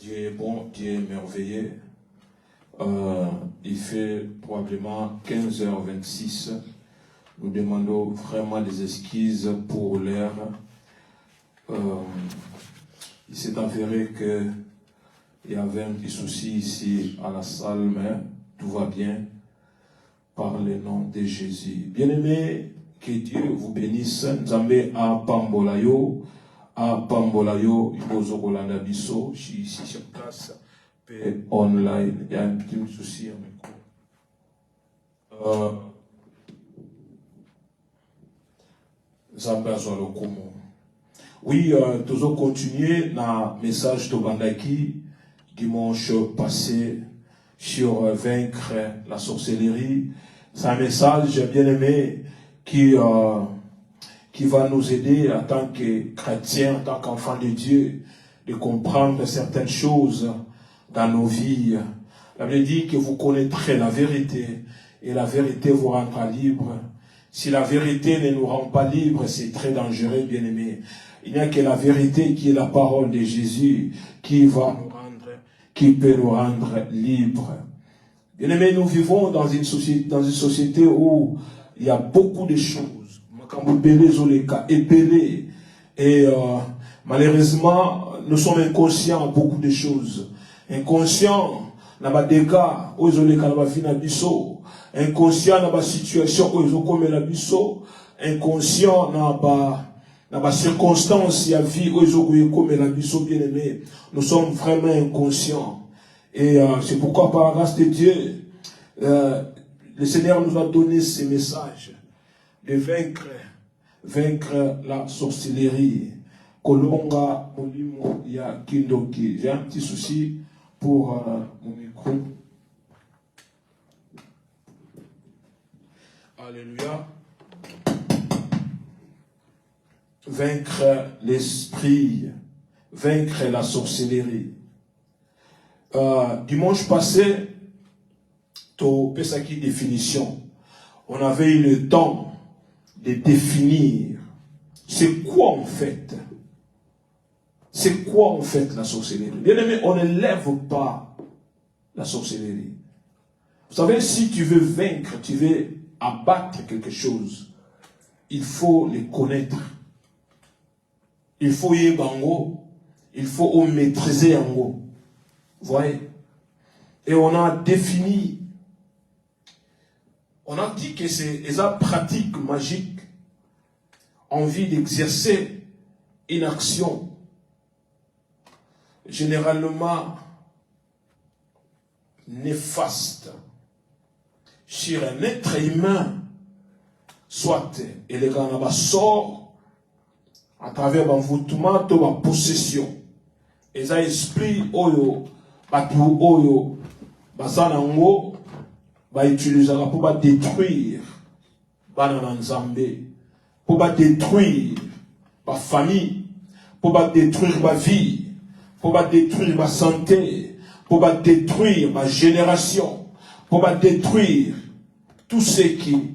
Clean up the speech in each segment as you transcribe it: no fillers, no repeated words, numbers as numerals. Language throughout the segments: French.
Dieu est bon, Dieu est merveilleux. Il fait probablement 15h26. Nous demandons vraiment des excuses pour l'heure. Il s'est avéré qu'il y avait un petit souci ici à la salle, mais tout va bien par le nom de Jésus. Bien-aimés, que Dieu vous bénisse. Nzambe a Pambolayo, Ibozo Kolanda Biso, ici sur place, et online. Il y a un petit souci à micro. Nzambe azwa lokumu. Oui, nous allons continuer dans le message de Bandaki dimanche passé sur vaincre la sorcellerie. C'est un message bien aimé qui va nous aider en tant que chrétiens, en tant qu'enfants de Dieu, de comprendre certaines choses dans nos vies. La Bible dit que vous connaîtrez la vérité et la vérité vous rendra libre. Si la vérité ne nous rend pas libres, c'est très dangereux, bien aimé. Il n'y a que la vérité qui est la parole de Jésus qui peut nous rendre libres. Bien aimé, nous vivons dans une société où il y a beaucoup de choses. Et malheureusement, nous sommes inconscients de beaucoup de choses. Inconscients, dans les dégâts, inconscients dans la situation, inconscients dans les circonstances, il y a vie, bien aimé. Nous sommes vraiment inconscients. Et c'est pourquoi, par la grâce de Dieu, le Seigneur nous a donné ce message de vaincre la sorcellerie. Kolonga Molimo ya Kindoki. J'ai un petit souci pour mon micro. Alléluia. Vaincre l'esprit, vaincre la sorcellerie. Dimanche passé, Pesaki définition. On avait eu le temps de définir c'est quoi en fait. C'est quoi en fait la sorcellerie? Bien aimé, on ne lève pas la sorcellerie. Vous savez, si tu veux vaincre, tu veux abattre quelque chose, il faut les connaître. Il faut y bango, il faut maîtriser en haut. Vous voyez? Et on a défini, on a dit que c'est une pratique magique, envie d'exercer une action généralement néfaste sur un être humain, soit élégant sort à travers l'envoûtement de la possession. Et ça esprit oyo batu oyo bazanango va utiliser pour détruire banana nzambe, pour détruire ma famille, pour détruire ma vie, pour détruire ma santé, pour détruire ma génération, pour détruire tout ce qui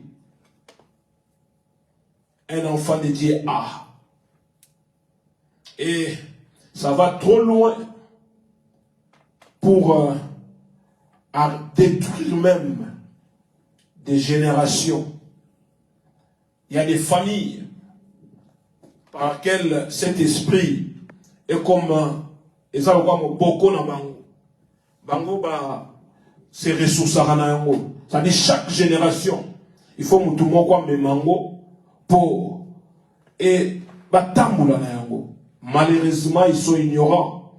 un enfant de Dieu a. Et ça va trop loin pour détruire même des générations. Il y a des familles par lesquelles cet esprit est comme beaucoup na bango. Bango c'est ressources à ça dit chaque génération il faut mutu moko mango pour et batambula na yango. Malheureusement, ils sont ignorants.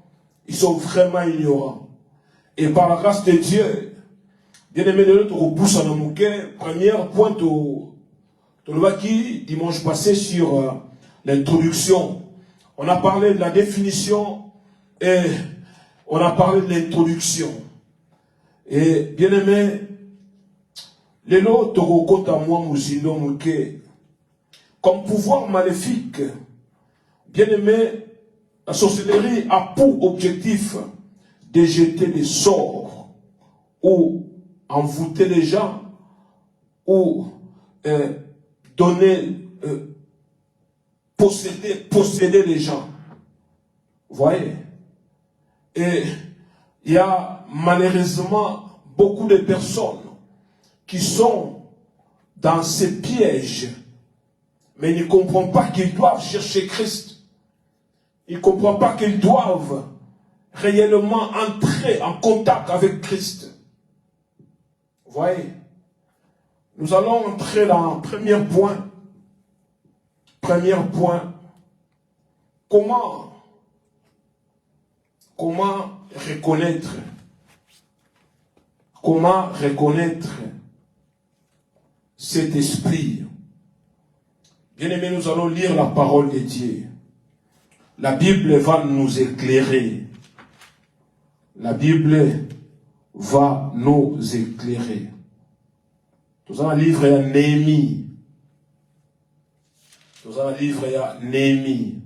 Ils sont vraiment ignorants. Et par la grâce de Dieu, bien aimé de l'autre repousse en amouké, première pointe au Tolobaki, dimanche passé sur l'introduction. On a parlé de la définition et on a parlé de l'introduction. Et bien aimé, les autres rencontrent à moi, Mousino Mouké, comme pouvoir maléfique. Bien aimé, la sorcellerie a pour objectif de jeter des sorts ou envoûter les gens ou donner, posséder les gens. Vous voyez? Et il y a malheureusement beaucoup de personnes qui sont dans ces pièges, mais ils ne comprennent pas qu'ils doivent chercher Christ. Ils ne comprennent pas qu'ils doivent réellement entrer en contact avec Christ. Vous voyez? Nous allons entrer dans le premier point. Premier point. Comment reconnaître cet esprit? Bien-aimés, nous allons lire la parole de Dieu. La Bible va nous éclairer. La Bible va nous éclairer. Nous allons livrer à Néhémie. Nous allons livrer à Néhémie.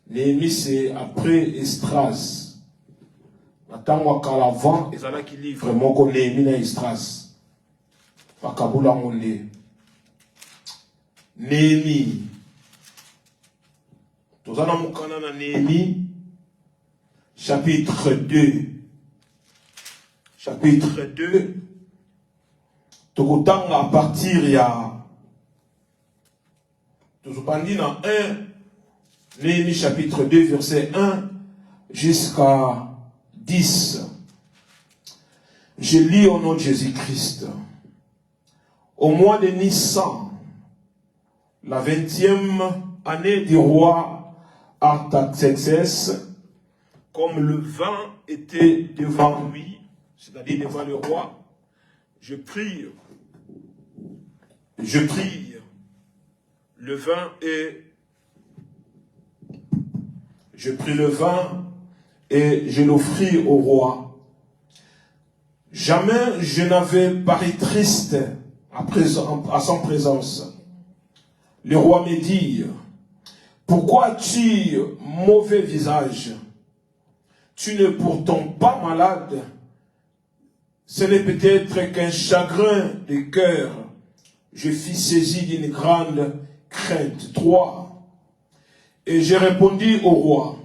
Néhémie, c'est après Esdras. Maintenant, quand l'avant, ils allaient qui livre mon Néhémie et Esdras. Pas Kaboula Monde. Néhémie. Nous allons à Néhémie, chapitre 2. Chapitre 2. Tout à partir, il y a. Tout dans 1. Néhémie, chapitre 2, verset 1 jusqu'à 10. Je lis au nom de Jésus-Christ. Au mois de Nissan, la 20e année du roi Artaxerxès, comme le vin était devant lui, c'est-à-dire devant le roi, je prie le vin et je l'offris au roi. Jamais je n'avais paru triste à son présence. Le roi me dit, pourquoi as-tu mauvais visage? Tu n'es pourtant pas malade. Ce n'est peut-être qu'un chagrin de cœur. Je fus saisi d'une grande crainte. 3. Et j'ai répondu au roi,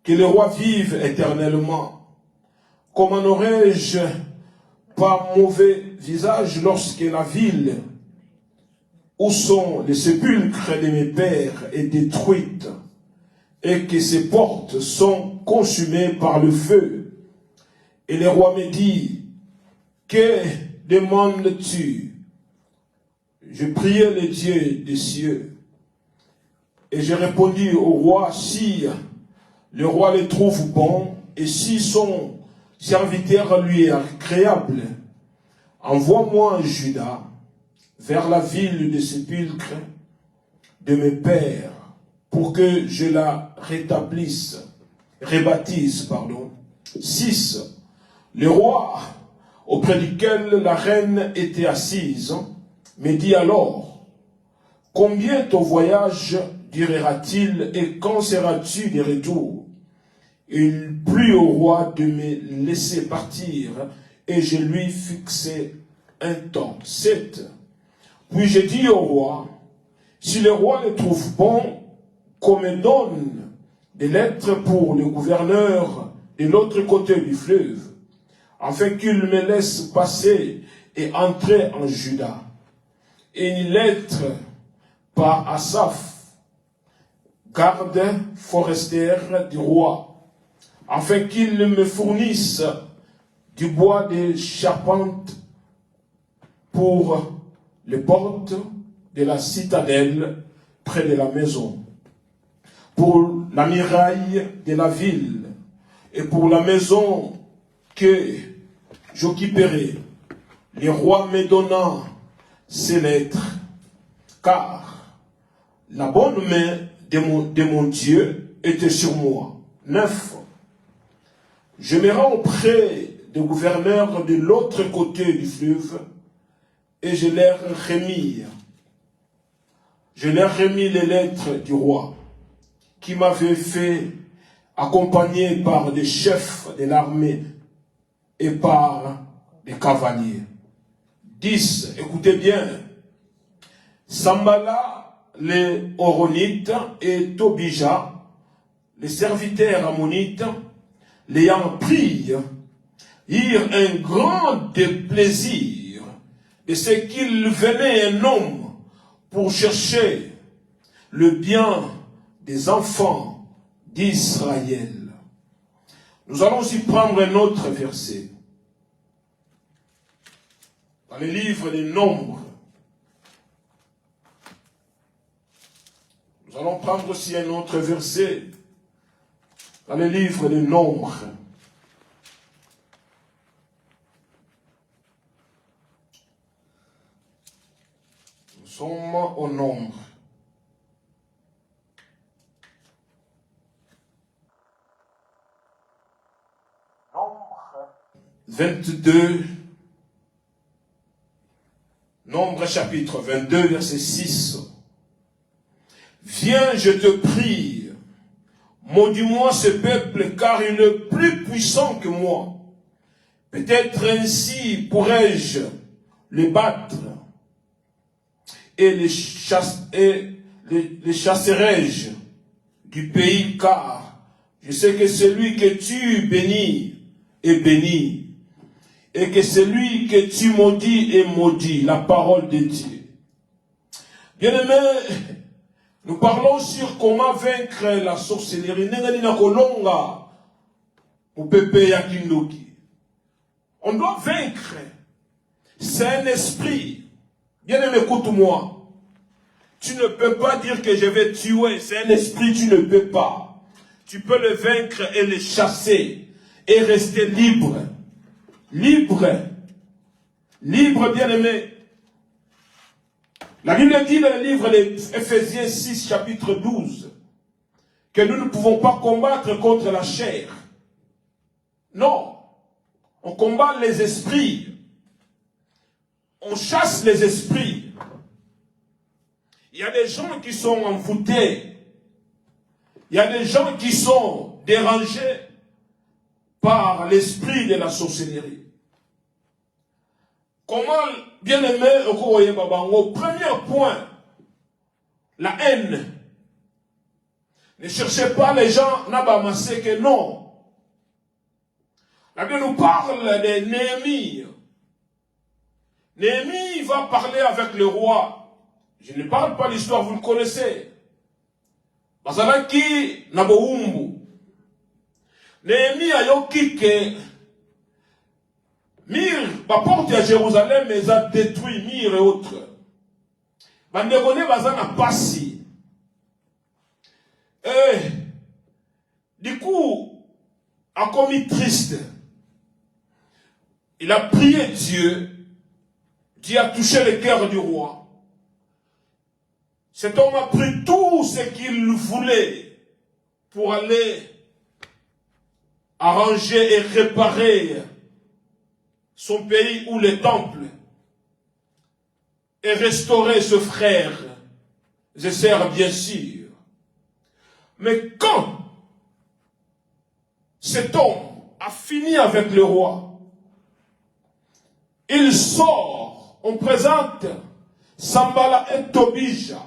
que le roi vive éternellement. Comment n'aurais-je pas mauvais visage lorsque la ville où sont les sépulcres de mes pères est détruite et que ses portes sont consumées par le feu? Et le roi me dit, que demandes-tu? Je priais le Dieu des cieux. Et j'ai répondu au roi, si le roi le trouve bon, et si son serviteur lui est agréable, envoie-moi en Juda, vers la ville de sépulcre de mes pères, pour que je la rebâtisse. 6. Le roi, auprès duquel la reine était assise, me dit alors, combien ton voyage durera-t-il et quand seras-tu de retour? Il plut au roi de me laisser partir et je lui fixai un temps. 7. Puis j'ai dit au roi, si le roi le trouve bon, qu'on me donne des lettres pour le gouverneur de l'autre côté du fleuve, afin qu'il me laisse passer et entrer en Juda. Et une lettre par Asaph, garde forestière du roi, afin qu'il me fournisse du bois de charpente pour les portes de la citadelle près de la maison, pour la muraille de la ville et pour la maison que j'occuperai. Le roi me donna ces lettres, car la bonne main de mon Dieu était sur moi. 9. Je me rends auprès des gouverneurs de l'autre côté du fleuve et je leur remis les lettres du roi qui m'avait fait accompagner par des chefs de l'armée et par des cavaliers. 10. Écoutez bien. Sambala, les Horonites et Tobija, les serviteurs ammonites, l'ayant pris, eurent un grand déplaisir de ce qu'il venait un homme pour chercher le bien des enfants d'Israël. Nous allons aussi prendre un autre verset. Dans le livre des Nombres. Nous allons prendre aussi un autre verset. Dans le livre des Nombres. Nous sommes au Nombre. Nombre 22. Nombre chapitre 22, verset 6. Viens, je te prie, maudis-moi ce peuple, car il est plus puissant que moi. Peut-être ainsi pourrais-je les battre et les chasserai-je du pays, car je sais que celui que tu bénis est béni, et que celui que tu maudis est maudit. La parole de Dieu. Bien-aimés, nous parlons sur comment vaincre la sorcellerie. On doit vaincre. C'est un esprit. Bien-aimé, écoute-moi. Tu ne peux pas dire que je vais tuer. C'est un esprit, tu ne peux pas. Tu peux le vaincre et le chasser. Et rester libre. Libre. Libre, bien-aimé. La Bible dit dans le livre d'Éphésiens 6, chapitre 12, que nous ne pouvons pas combattre contre la chair. Non. On combat les esprits. On chasse les esprits. Il y a des gens qui sont envoûtés. Il y a des gens qui sont dérangés par l'esprit de la sorcellerie. Comment, bien aimé, au premier point, la haine. Ne cherchez pas les gens, n'abamassez que non. La Bible nous parle de Néhémie. Néhémie va parler avec le roi. Je ne parle pas l'histoire, vous le connaissez. Bazalaki Naboumbu. Néhémie a yoki que Mire, la porte à Jérusalem, mais a détruit Mire et autres. Bandegone bazana passi. Et du coup, a commis triste. Il a prié Dieu. Dieu a touché le cœur du roi. Cet homme a pris tout ce qu'il voulait pour aller arranger et réparer son pays ou les temples et restaurer ce frère et sœurs, bien sûr. Mais quand cet homme a fini avec le roi, il sort, on présente Sambala et Tobija.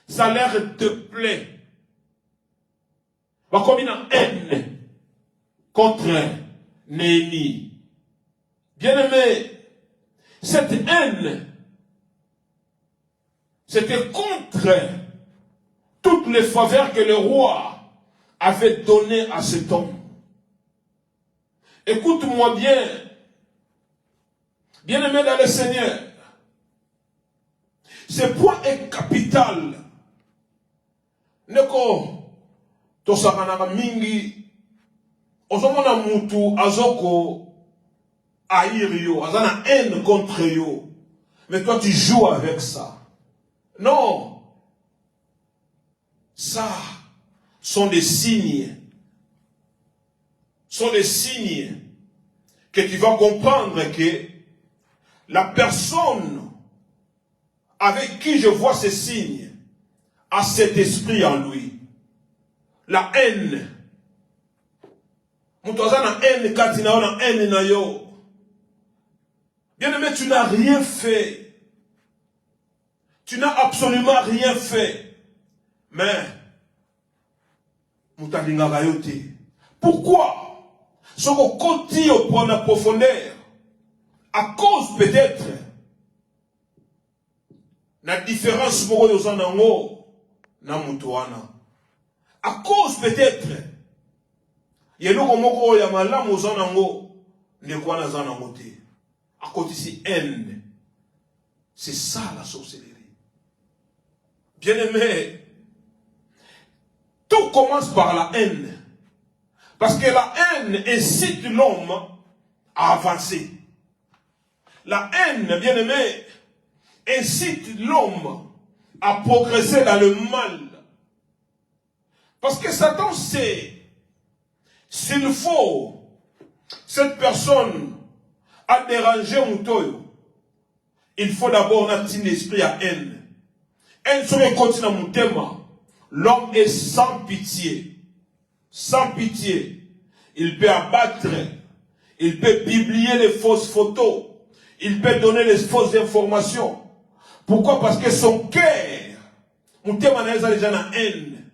Ça leur te plaît. Va comme une haine contre Néhémie. Bien-aimé, cette haine, c'était contre toutes les faveurs que le roi avait données à cet homme. Écoute-moi bien, bien-aimé dans le Seigneur, ce point est capital. Neko, tosakanaka mingi, ozomona mutu azoko haïr yo, azana haine contre yo. Mais toi tu joues avec ça. Non. Ça sont des signes. Sont des signes que tu vas comprendre que la personne avec qui je vois ces signes a cet esprit en lui. La haine. Moutouazana haine, katina ona haine na yo. Bien-aimé, tu n'as rien fait. Tu n'as absolument rien fait. Mais, Pourquoi? Ce qu'on continue au point de profondeur, à cause peut-être la différence na mutuana. À cause peut-être yeloko moko ya malamu ozanango ndekwana zanango te. À cause ici haine. C'est ça la sorcellerie. Bien-aimé, tout commence par la haine. Parce que la haine incite l'homme à avancer. La haine, bien-aimé, incite l'homme à progresser dans le mal. Parce que Satan sait, s'il faut cette personne à déranger Moutoyo, il faut d'abord un esprit à haine. Haine serait continue à mon thème. L'homme est sans pitié. Sans pitié. Il peut abattre. Il peut publier les fausses photos. Il peut donner les fausses informations. Pourquoi? Parce que son cœur, mon thème a déjà la haine.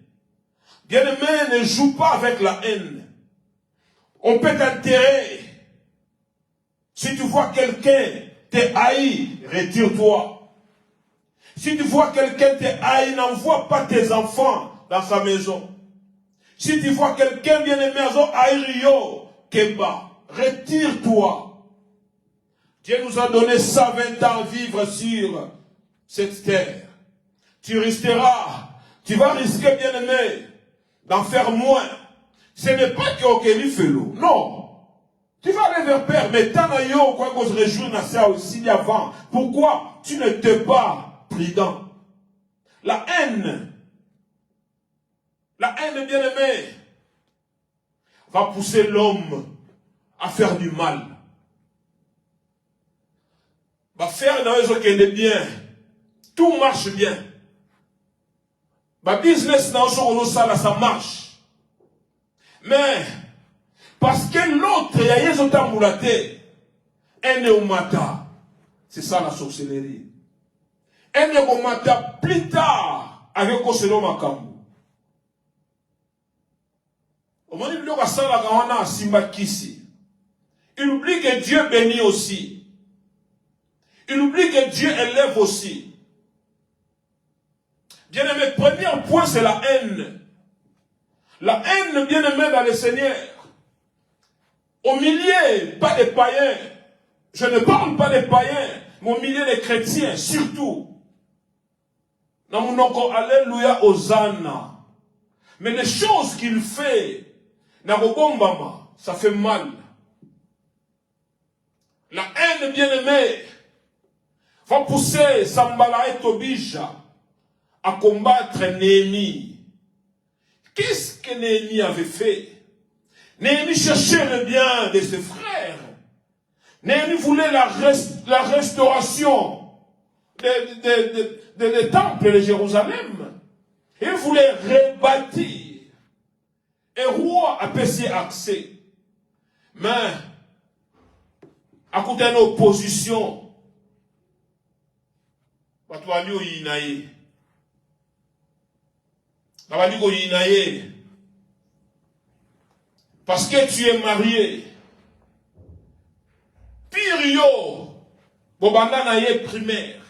Bien-aimé, ne joue pas avec la haine. On peut t'enterrer. Si tu vois quelqu'un te haï, retire-toi. Si tu vois quelqu'un te haï, n'envoie pas tes enfants dans sa maison. Si tu vois quelqu'un bien-aimé, Keba, retire-toi. Dieu nous a donné 120 ans à vivre sur cette terre. Tu resteras, tu vas risquer, bien-aimé, d'en faire moins. Ce n'est pas que Okeli fait l'eau. Non. Tu vas aller vers Père, mais tant à yo, quoi qu'on se réjouisse dans ça aussi avant. Pourquoi? Tu n'étais pas prudent. La haine, bien-aimé, va pousser l'homme à faire du mal. Va faire dans les autres bien. Tout marche bien. Ma business dans ça marche. Mais parce que l'autre, il y a des autres moulatés. Un est au matin. C'est ça la sorcellerie. Un est au matin plus tard avec Koselo Makambu. Au moment où il a Simba Kisi, il oublie que Dieu bénit aussi. Il oublie que Dieu élève aussi. Bien-aimé, premier point, c'est la haine. La haine, bien-aimé, dans le Seigneur. Au milieu, pas des païens. Je ne parle pas des païens, mais au milieu des chrétiens, surtout. Alléluia, Hosanna. Mais les choses qu'il fait, ça fait mal. La haine, bien-aimée, va pousser Sambala et Tobija à combattre Néhémie. Qu'est-ce que Néhémie avait fait? Néhémie cherchait le bien de ses frères. Néhémie voulait la restauration des temples de Jérusalem. Il voulait rebâtir. Et roi a passé accès. Mais, à côté d'une opposition, parce que tu es marié. Pire yo, Bobanda naye primaire.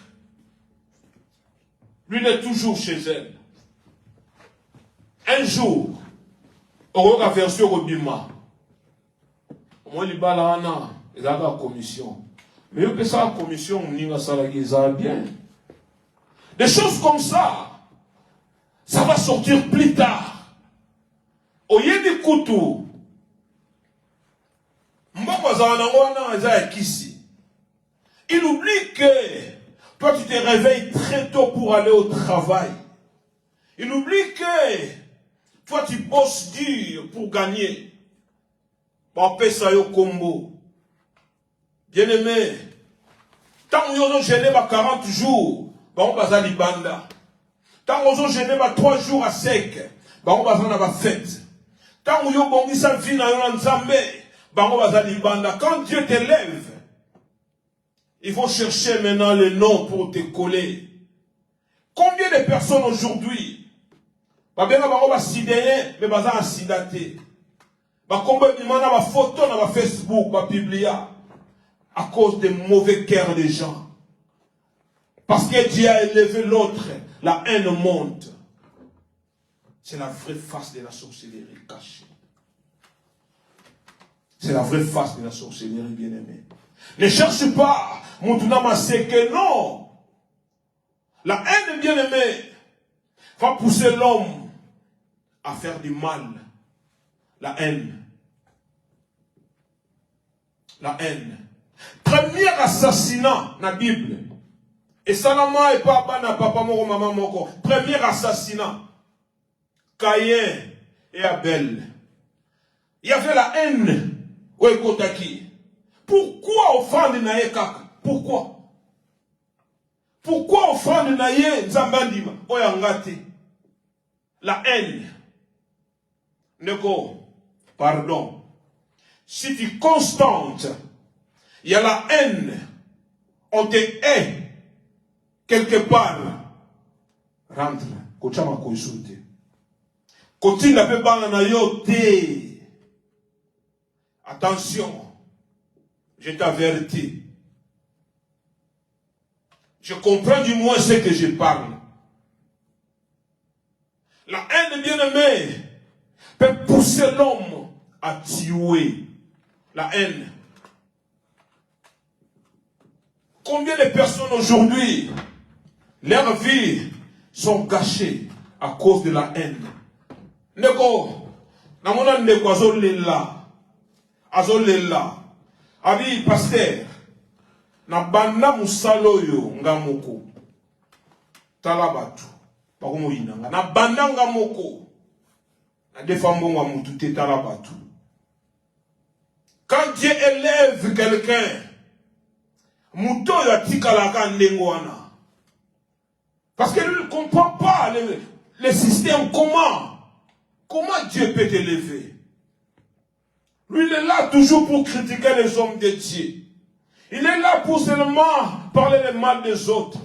Lui est toujours chez elle. Un jour, on va version au Bima. Moi, il y a la commission. Mais il y a la commission, ça bien. Des choses comme ça, ça va sortir plus tard. Au Yedi Koutou, il oublie que toi tu te réveilles très tôt pour aller au travail. Il oublie que toi tu bosses dur pour gagner. Bien aimé, tant que vous gêné 40 jours, on va à l'Ibanda. Tant que vous gêné 3 jours à sec, on va à la fête. Tant que vous avez une vie quand Dieu t'élève, ils vont chercher maintenant les noms pour te coller. Combien de personnes aujourd'hui, Combien de ma photo dans Facebook, ma biblia, à cause des mauvais cœurs des gens. Parce que Dieu a élevé l'autre, la haine monte. C'est la vraie face de la sorcellerie cachée. C'est la vraie face de la sorcellerie, bien-aimée. Ne cherche pas, mon tunama, c'est que non. La haine, bien-aimée, va pousser l'homme à faire du mal. La haine. La haine. Premier assassinat dans la Bible. Et Salama et papa n'a papa moko maman moko. Premier assassinat. Caïn et Abel. Il y avait la haine. Pourquoi offrande naye kaka? Pourquoi? Pourquoi offrande naye nzambandima? Oyangate. La haine. Neko, pardon. Si tu constantes, il y a la haine. On te hait quelque part. Rentre. Kochama koisute. Koti na pe banga na yo te. Attention. Je t'avertis. Je comprends du moins ce que je parle. La haine, bien-aimée, peut pousser l'homme à tuer. La haine. Combien de personnes aujourd'hui, leurs vies sont gâchées à cause de la haine. Neko, namona ndeko azolela. Abi pasteur, na banda musalo yo ngamoko. Talabatu, pakumo inanga. Na banda ngamoko. Na defambo wa mutu te talabatu. Quand Dieu élève quelqu'un, muto ya tikalaka ndengoana. Parce que lui ne comprend pas le système. Comment Dieu peut t'élever? Lui, il est là toujours pour critiquer les hommes de Dieu. Il est là pour seulement parler le mal des autres.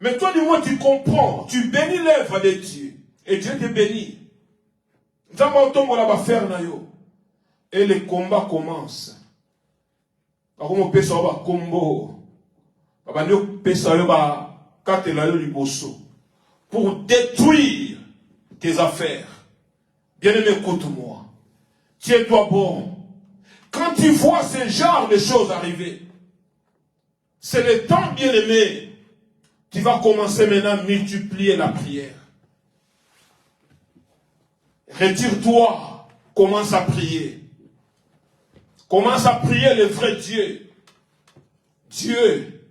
Mais toi, du moins, tu comprends. Tu bénis l'œuvre de Dieu. Et Dieu te bénit. Et le combat commence. Pour détruire tes affaires. Bien-aimé, écoute-moi. Tiens-toi bon. Quand tu vois ce genre de choses arriver, c'est le temps, bien-aimé, tu vas commencer maintenant à multiplier la prière. Retire-toi, commence à prier. Commence à prier le vrai Dieu. Dieu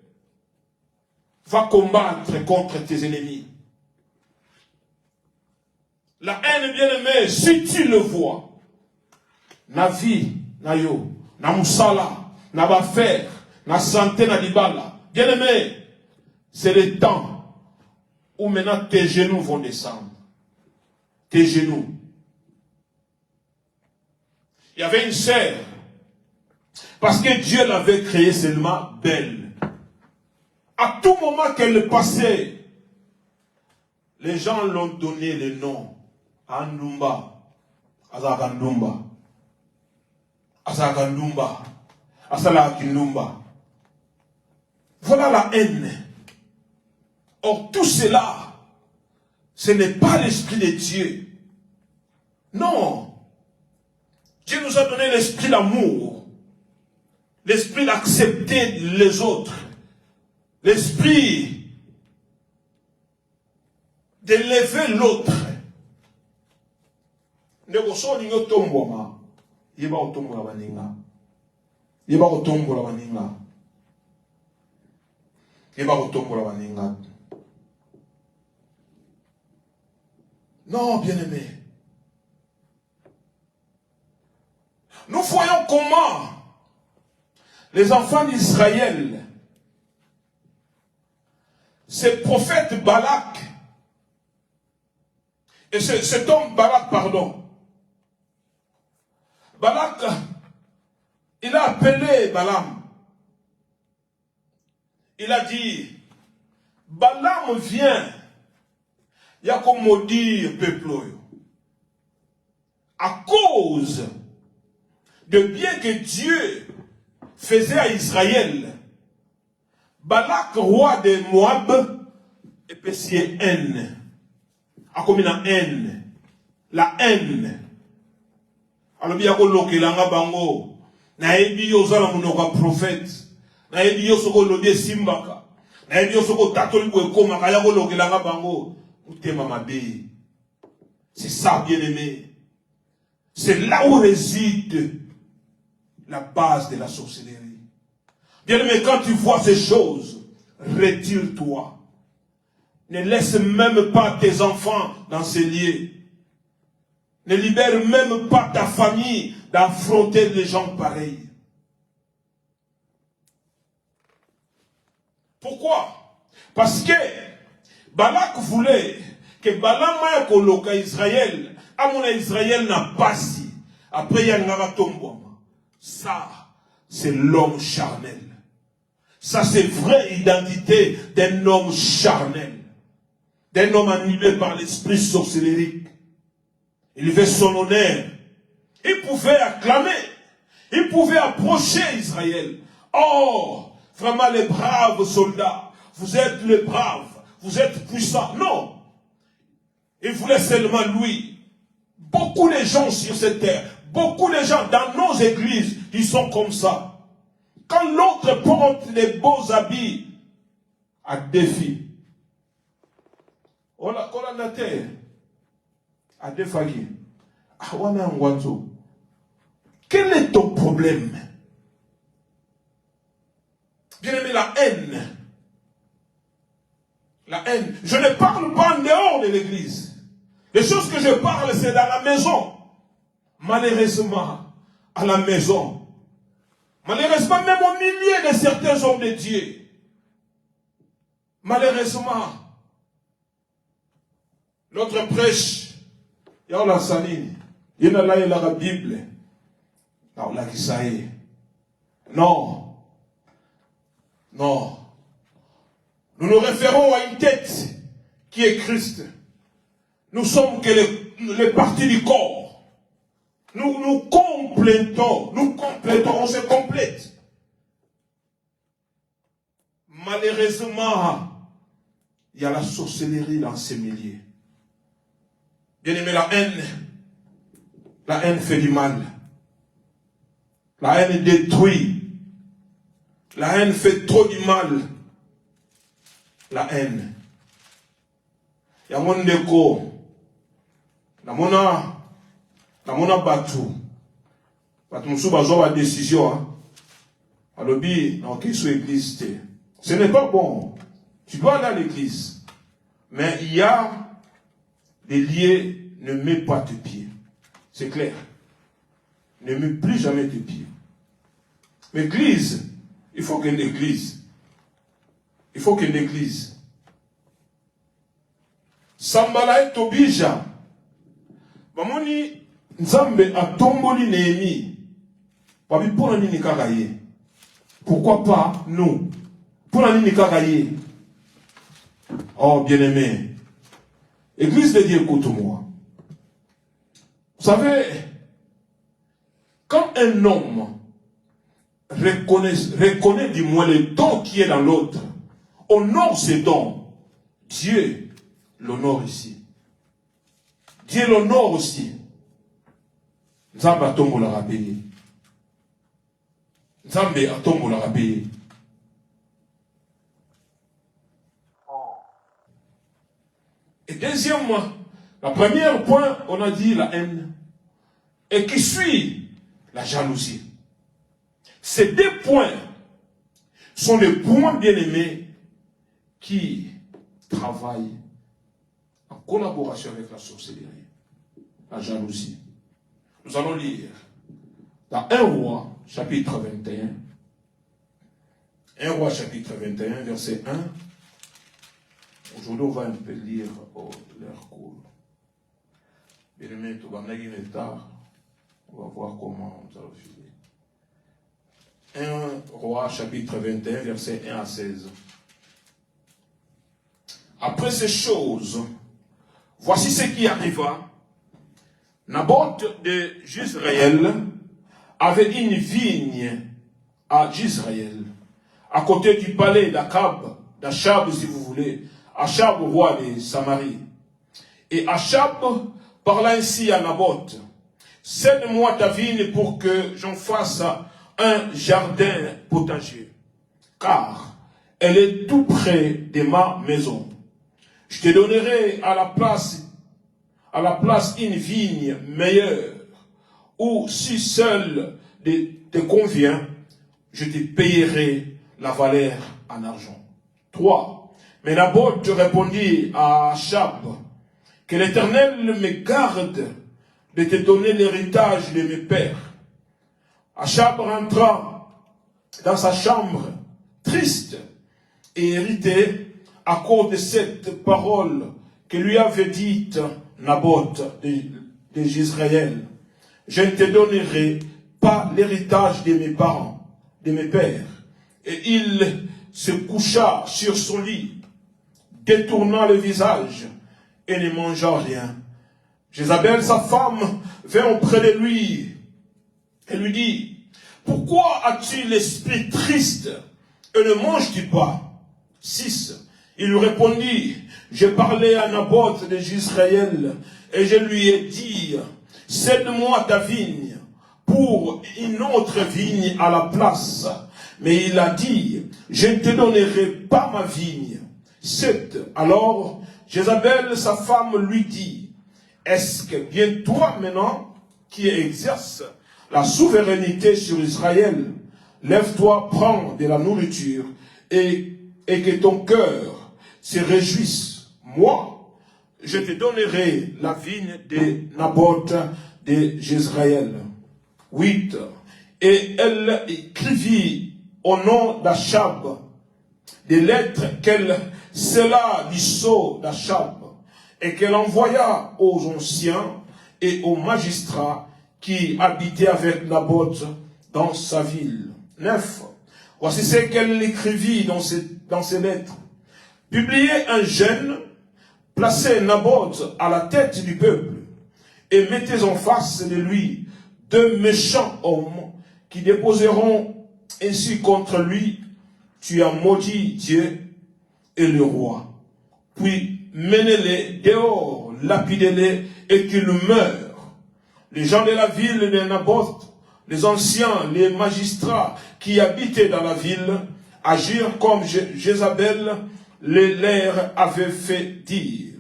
va combattre contre tes ennemis. La haine, bien-aimée, si tu le vois, na vie, na yo, na musala, na baffaire, na santé, na libala, bien-aimé, c'est le temps où maintenant tes genoux vont descendre. Tes genoux. Il y avait une sœur, parce que Dieu l'avait créée seulement belle. À tout moment qu'elle passait, les gens l'ont donné le nom. Andumba, Azagandumba, Azagandumba, Asalakindumba. Voilà la haine. Or, tout cela, ce n'est pas l'esprit de Dieu. Non. Dieu nous a donné l'esprit d'amour, l'esprit d'accepter les autres, l'esprit d'élever l'autre. Negoso ningo tomboma, yeba otombola baninga, yeba otombola baninga, yeba otombola baninga. Non, bien-aimé. Nous voyons comment les enfants d'Israël, ce prophète Balak, et cet homme Balak, pardon, Balak, il a appelé Balaam. Il a dit, Balaam vient, il y a comme maudire peuple. À cause de bien que Dieu faisait à Israël, Balak, roi de Moab, épicier haine. A comme une haine. La haine. Alors, bien que l'anga bango, na ebi yozala munoka prophète, na ebi yosoko lobie simbaka, na ebi yosoko tatoli ko ekoma kaya ko lokelanga bango, utema mabe. C'est ça, bien aimé. C'est là où réside la base de la sorcellerie. Bien aimé, quand tu vois ces choses, retire-toi. Ne laisse même pas tes enfants dans ces lieux. Ne libère même pas ta famille d'affronter les gens pareils. Pourquoi? Parce que Balak voulait que Balaam koloka Israël, amona Israël n'a pas si. Après il y a un tombe. Ça, c'est l'homme charnel. Ça, c'est vraie identité d'un homme charnel. D'un homme animé par l'esprit sorcellérique. Il fait son honneur. Il pouvait acclamer. Il pouvait approcher Israël. Oh, vraiment les braves soldats. Vous êtes les braves. Vous êtes puissants. Non. Il voulait seulement lui. Beaucoup de gens sur cette terre, beaucoup de gens dans nos églises, ils sont comme ça. Quand l'autre porte les beaux habits, à défi. On la terre. À défaguer. Quel est ton problème? Bien aimé, la haine. La haine. Je ne parle pas en dehors de l'église. Les choses que je parle, c'est dans la maison. Malheureusement, à la maison. Malheureusement, même au milieu de certains hommes de Dieu. Malheureusement, notre prêche, il y a la saline, il y a la Bible, non, non. Nous nous référons à une tête qui est Christ. Nous sommes que les parties du corps. Nous complétons, on se complète. Malheureusement, il y a la sorcellerie dans ces milieux. Bien aimé, la haine fait du mal. La haine détruit. La haine fait trop du mal. La haine. Il y a mon déco. Namona batu. Batu msou bazo la décision. Alobi, dans question église. Ce n'est pas bon. Tu dois aller à l'église. Mais il y a des lieux, ne mets pas tes pieds. C'est clair. Ne mets plus jamais tes pieds. L'église, il faut qu'une église. Il faut qu'une église. Sambala et Tobija. Mamoni, Nzambe a tomboli Néhémie. Papi, pour la nini kagaye. Pourquoi pas nous? Pour la nini kagaye. Oh, bien-aimé. Église de Dieu, écoute-moi. Vous savez, quand un homme reconnaît du moins le don qui est dans l'autre, honore ses dons, Dieu l'honore ici. Dieu l'honore aussi. Nzambe atombo la rabeye. Nzambe atombo la rabeye. Et deuxièmement, la première point, on a dit la haine. Et qui suit la jalousie. Ces deux points sont les points bien-aimés qui travaillent en collaboration avec la sorcellerie. La jalousie. Nous allons lire dans 1 Roi, chapitre 21. 1 Roi, chapitre 21, verset 1. Aujourd'hui, on va un peu lire leur cours. Bien-aimé, tout va venir tard. On va voir comment nous allons finir. 1 Roi, chapitre 21, verset 1 à 16. Après ces choses, voici ce qui arriva. Naboth de Jezréel avait une vigne à Israël, à côté du palais d'Achab si vous voulez, Achab roi de Samarie. Et Achab parla ainsi à Naboth, cède-moi ta vigne pour que j'en fasse un jardin potager, car elle est tout près de ma maison. Je te donnerai à la place une vigne meilleure, ou si seul te convient, je te payerai la valeur en argent. 3. Mais Naboth répondit à Achab, que l'Éternel me garde de te donner l'héritage de mes pères. Achab rentra dans sa chambre, triste et irrité à cause de cette parole que lui avait dite Naboth de Israël. Je ne te donnerai pas l'héritage de mes parents, de mes pères. Et il se coucha sur son lit, détournant le visage, et ne mangea rien. Jézabel, sa femme, vint auprès de lui et lui dit, pourquoi as-tu l'esprit triste et ne manges-tu pas? 6. Il lui répondit, j'ai parlé à Naboth de Israël et je lui ai dit, cède-moi ta vigne pour une autre vigne à la place. Mais il a dit, je ne te donnerai pas ma vigne. 7. Alors, Jézabel, sa femme, lui dit, est-ce que bien toi maintenant, qui exerces la souveraineté sur Israël, lève-toi, prends de la nourriture et que ton cœur se réjouisse. Moi, je te donnerai la vigne de Naboth de Jezreel. 8. Et elle écrivit au nom d'Achab des lettres qu'elle scella du sceau d'Achab et qu'elle envoya aux anciens et aux magistrats qui habitaient avec Naboth dans sa ville. 9. Voici ce qu'elle écrivit dans ces lettres. Publiez un jeune, placez Naboth à la tête du peuple, et mettez en face de lui 2 méchants hommes qui déposeront ainsi contre lui, tu as maudit Dieu et le roi. Puis menez-les dehors, lapidez-les et qu'ils meurent. Les gens de la ville de Naboth, les anciens, les magistrats qui habitaient dans la ville, agirent comme Jézabel leur avait fait dire,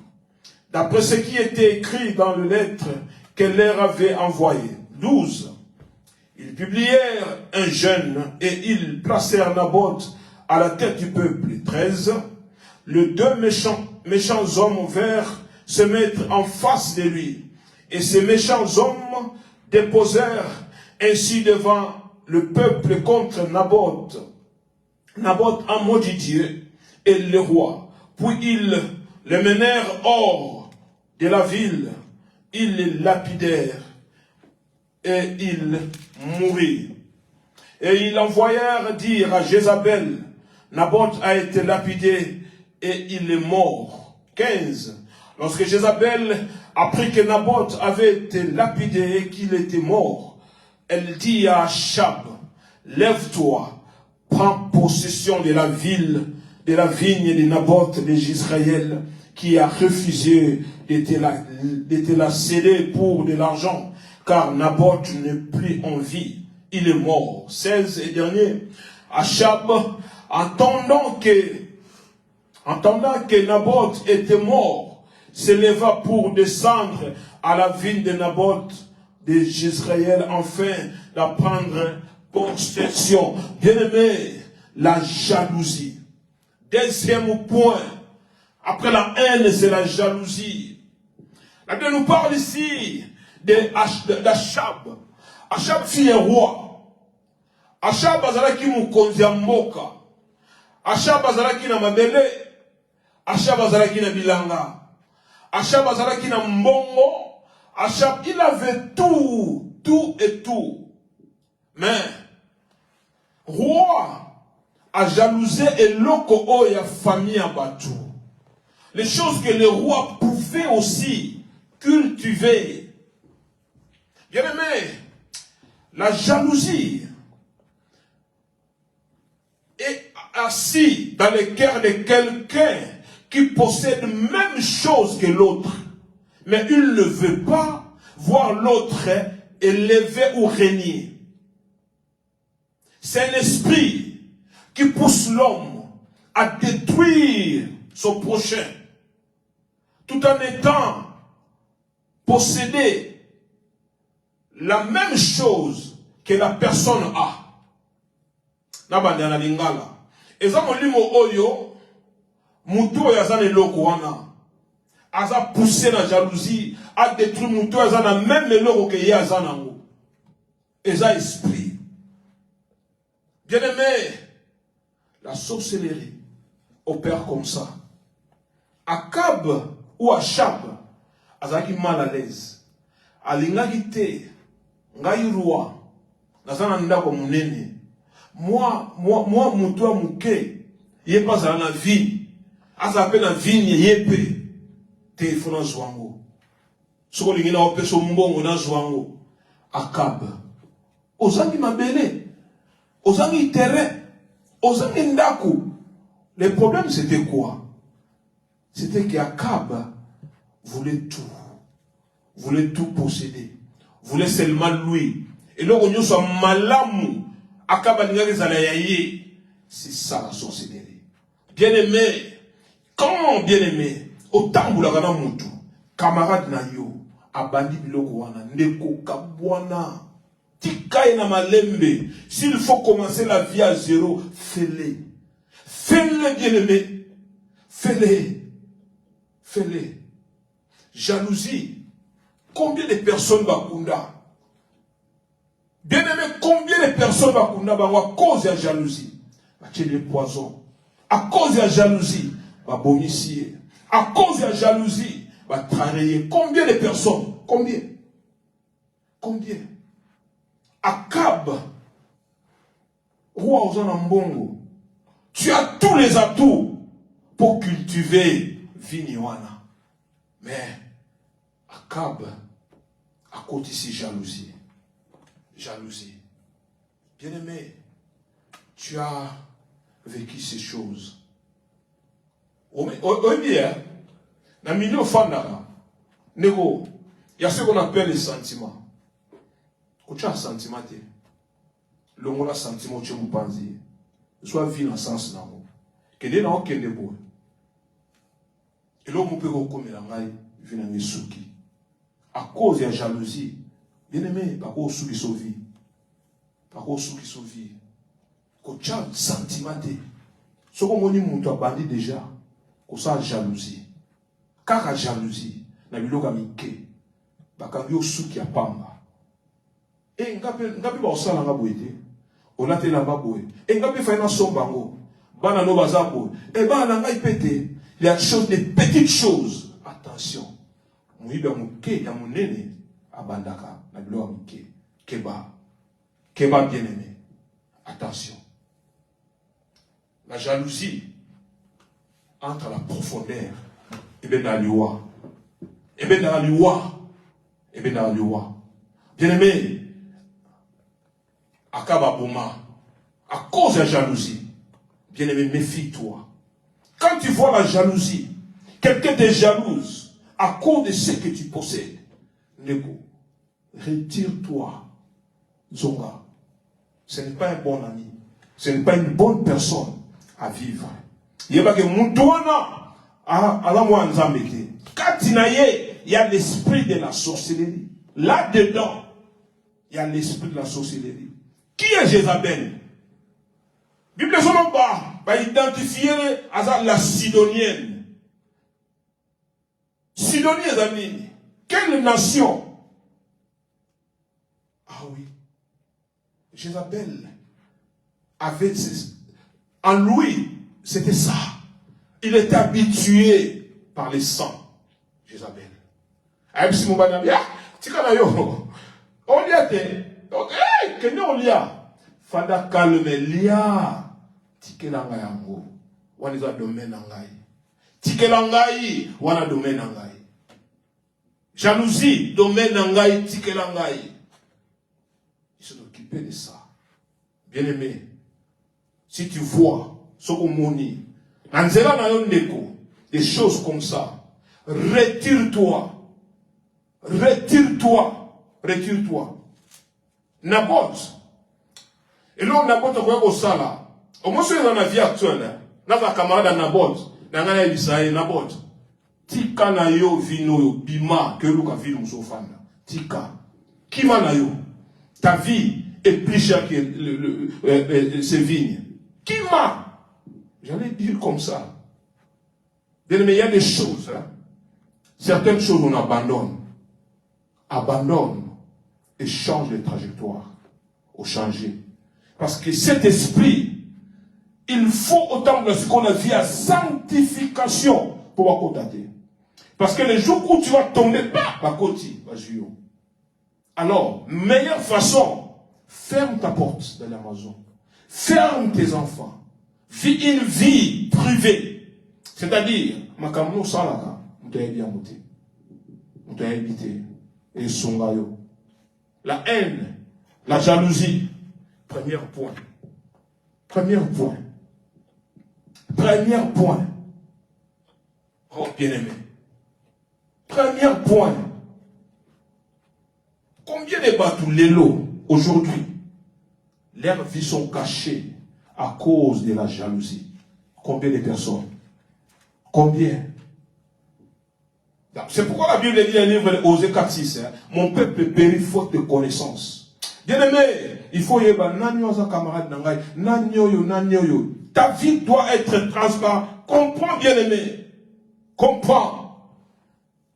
d'après ce qui était écrit dans les lettres qu'elle leur avait envoyées. 12. Ils publièrent un jeune et ils placèrent Naboth à la tête du peuple. 13. Les 2 méchants hommes vinrent se mettre en face de lui. Et ces méchants hommes déposèrent ainsi devant le peuple contre Naboth. Naboth a maudit Dieu et le roi. Puis ils le menèrent hors de la ville. Ils le lapidèrent et il mourut. Et ils envoyèrent dire à Jézabel, Naboth a été lapidé et il est mort. 15. Lorsque Jézabel apprit que Naboth avait été lapidé et qu'il était mort, elle dit à Achab, lève-toi, prends possession de la ville, de la vigne de Naboth de Israël, qui a refusé de te la céder pour de l'argent, car Naboth n'est plus en vie, il est mort. 16 et dernier, Achab, entendant que Naboth était mort, se leva pour descendre à la vigne de Naboth de Jezreel, afin d'apprendre possession. Bien-aimé, la jalousie. Deuxième point, après la haine, c'est la jalousie. La Bible nous parle ici d'Achab. Achab fut un roi. Achab azalaki mokonzi ya mboka. Achab azalaki na mabele. Achab azalaki na bilanga. Achab azalaki na mbongo. Achab, il avait tout et tout. Mais, roi a jalousé et loko oya famille à Batou. Les choses que le roi pouvait aussi cultiver. Bien aimé, La jalousie est assise dans le cœur de quelqu'un qui possède la même chose que l'autre. Mais il ne veut pas voir l'autre élevé ou régner. C'est un esprit qui pousse l'homme à détruire son prochain, tout en étant possédé la même chose que la personne a. Nabanda na lingala. Eza molimo oyo, mutu oyo aza eloko wana. Aza poussé na jalousie, a détruit mutu aza na même eloko que ye aza nango. Eza esprit. Bien aimé, la sorcellerie opère comme ça. Akab ou Achab, azaki mal à l'aise. Alingaki te, ngai roi, nazana ndako munene. Moi, mutua muke, yé pas à la vie, azape na vie yépe, téléphone zwango. Soko lingina opeso mbongo na zwango. Akab, ozangi mabele, ozangi terrain, ozangi ndako. Le problème c'était quoi? C'était qu'Akab voulait tout posséder, voulait seulement lui. Et là, on y soit malamu, Akab c'est ça la sorcellerie. Bien aimé, quand bien aimé, autant vous l'avez moutou, camarade na yo, abandi biloko wana, ndeko kabwana, tikaye na malembe, s'il faut commencer la vie à zéro, fais-le. Fais-le bien aimé, fais-le. Fais-le. Jalousie. Combien de personnes bakunda? Bien aimé, combien de personnes bakunda à cause de la jalousie? Batie les poisons. À cause de la jalousie, babomisier. À cause de la jalousie, travailler. Combien de personnes? Combien? Combien? Akab, roi aux Anambongo, tu as tous les atouts pour cultiver Vignoana. Mais Akab à côté ici jalousie. Jalousie. Bien aimé, tu as vécu ces choses. Oui, bien, dans le milieu fandara, il y a ce qu'on appelle les sentiments. Quand tu as un sentiment, le mot sentiment, tu me penses, soit vie dans le sens là. Que des gens qui ont des beaux. Et l'homme peut recommencer la vie dans souki. À cause de la jalousie, bien aimé, par rapport au souki sauvé. Par rapport au souki sauvé. Quand tu as un sentiment, ce qu'on dit, mon toit bandit déjà, que ça jalousie. Car la jalousie, na biloka mike, bakangi au souki à pamba. Et ngapi ba osala nga boete, olate la baboe. Et ngapi fa na sombango, bana no bazabo. Et bana nga ipete. Il y a des petites choses. Attention. Mouiba mouke ya mounene abandaka na bilo mouke. Keba. Keba bien aimé. Attention. La jalousie entre la profondeur et bien dans l'ouah. Et bien dans l'ouah. Et bien dans l'ouah. Bien aimé. Akaba Bouma. À cause de la jalousie. Bien aimé, méfie-toi. Quand tu vois la jalousie, quelqu'un te jalouse à cause de ce que tu possèdes, Nego, retire-toi. Zonga, ce n'est pas un bon ami. Ce n'est pas une bonne personne à vivre. Il y a que Moutouana, il y a l'esprit de la sorcellerie. Là-dedans, il y a l'esprit de la sorcellerie. Qui est Jézabel? Bible va identifier la Sidonienne. Sidonie, les amis. Quelle nation? Ah oui. Jézabel avait en lui, c'était ça. Il était habitué par les sangs. Jézabel. On y a Fada calme lia. Tikelanga yango. Waniza domaine nangai. Tikelangai. Wana domaine nangai. Jalousie. Domaine nangai. Tikelangai. s'est occupé de ça. Bien-aimé, si tu vois ce qu'on moni, des choses comme ça, retire-toi. Retire-toi. Retire-toi. Naboth. Et là, Naboth, on va au sala. Au moins, c'est dans la vie actuelle. Là, va camarade à Naboth. Dans la vie, Naboth. Tika na yo vino yo bima que Luka vino musofanda. Tika. Kima na yo. Ta vie est plus chère que ces vignes. Kima. J'allais dire comme ça. Mais il y a des choses. Hein. Certaines choses on abandonne. Abandonne et change de trajectoire. Au changer. Parce que cet esprit, il faut autant de ce qu'on a vu à sanctification pour constater. Parce que le jour où tu vas tomber, alors, meilleure façon, ferme ta porte de la maison. Ferme tes enfants. Vis une vie privée. C'est-à-dire, makamno salaka, mutaya bien monté. Mutaya habité. Et songayo. La haine, la jalousie. Premier point. Premier point. Premier point. Oh, bien-aimé. Premier point. Combien de bateaux l'élo aujourd'hui, leurs vies sont cachées à cause de la jalousie? Combien de personnes? Combien? C'est pourquoi la Bible dit dans le livre de Osée 4:6, mon peuple périt faute de connaissance. Bien-aimé, il faut y avoir camarade nanyoyo. Ta vie doit être transparente. Comprends, bien-aimé. Comprends.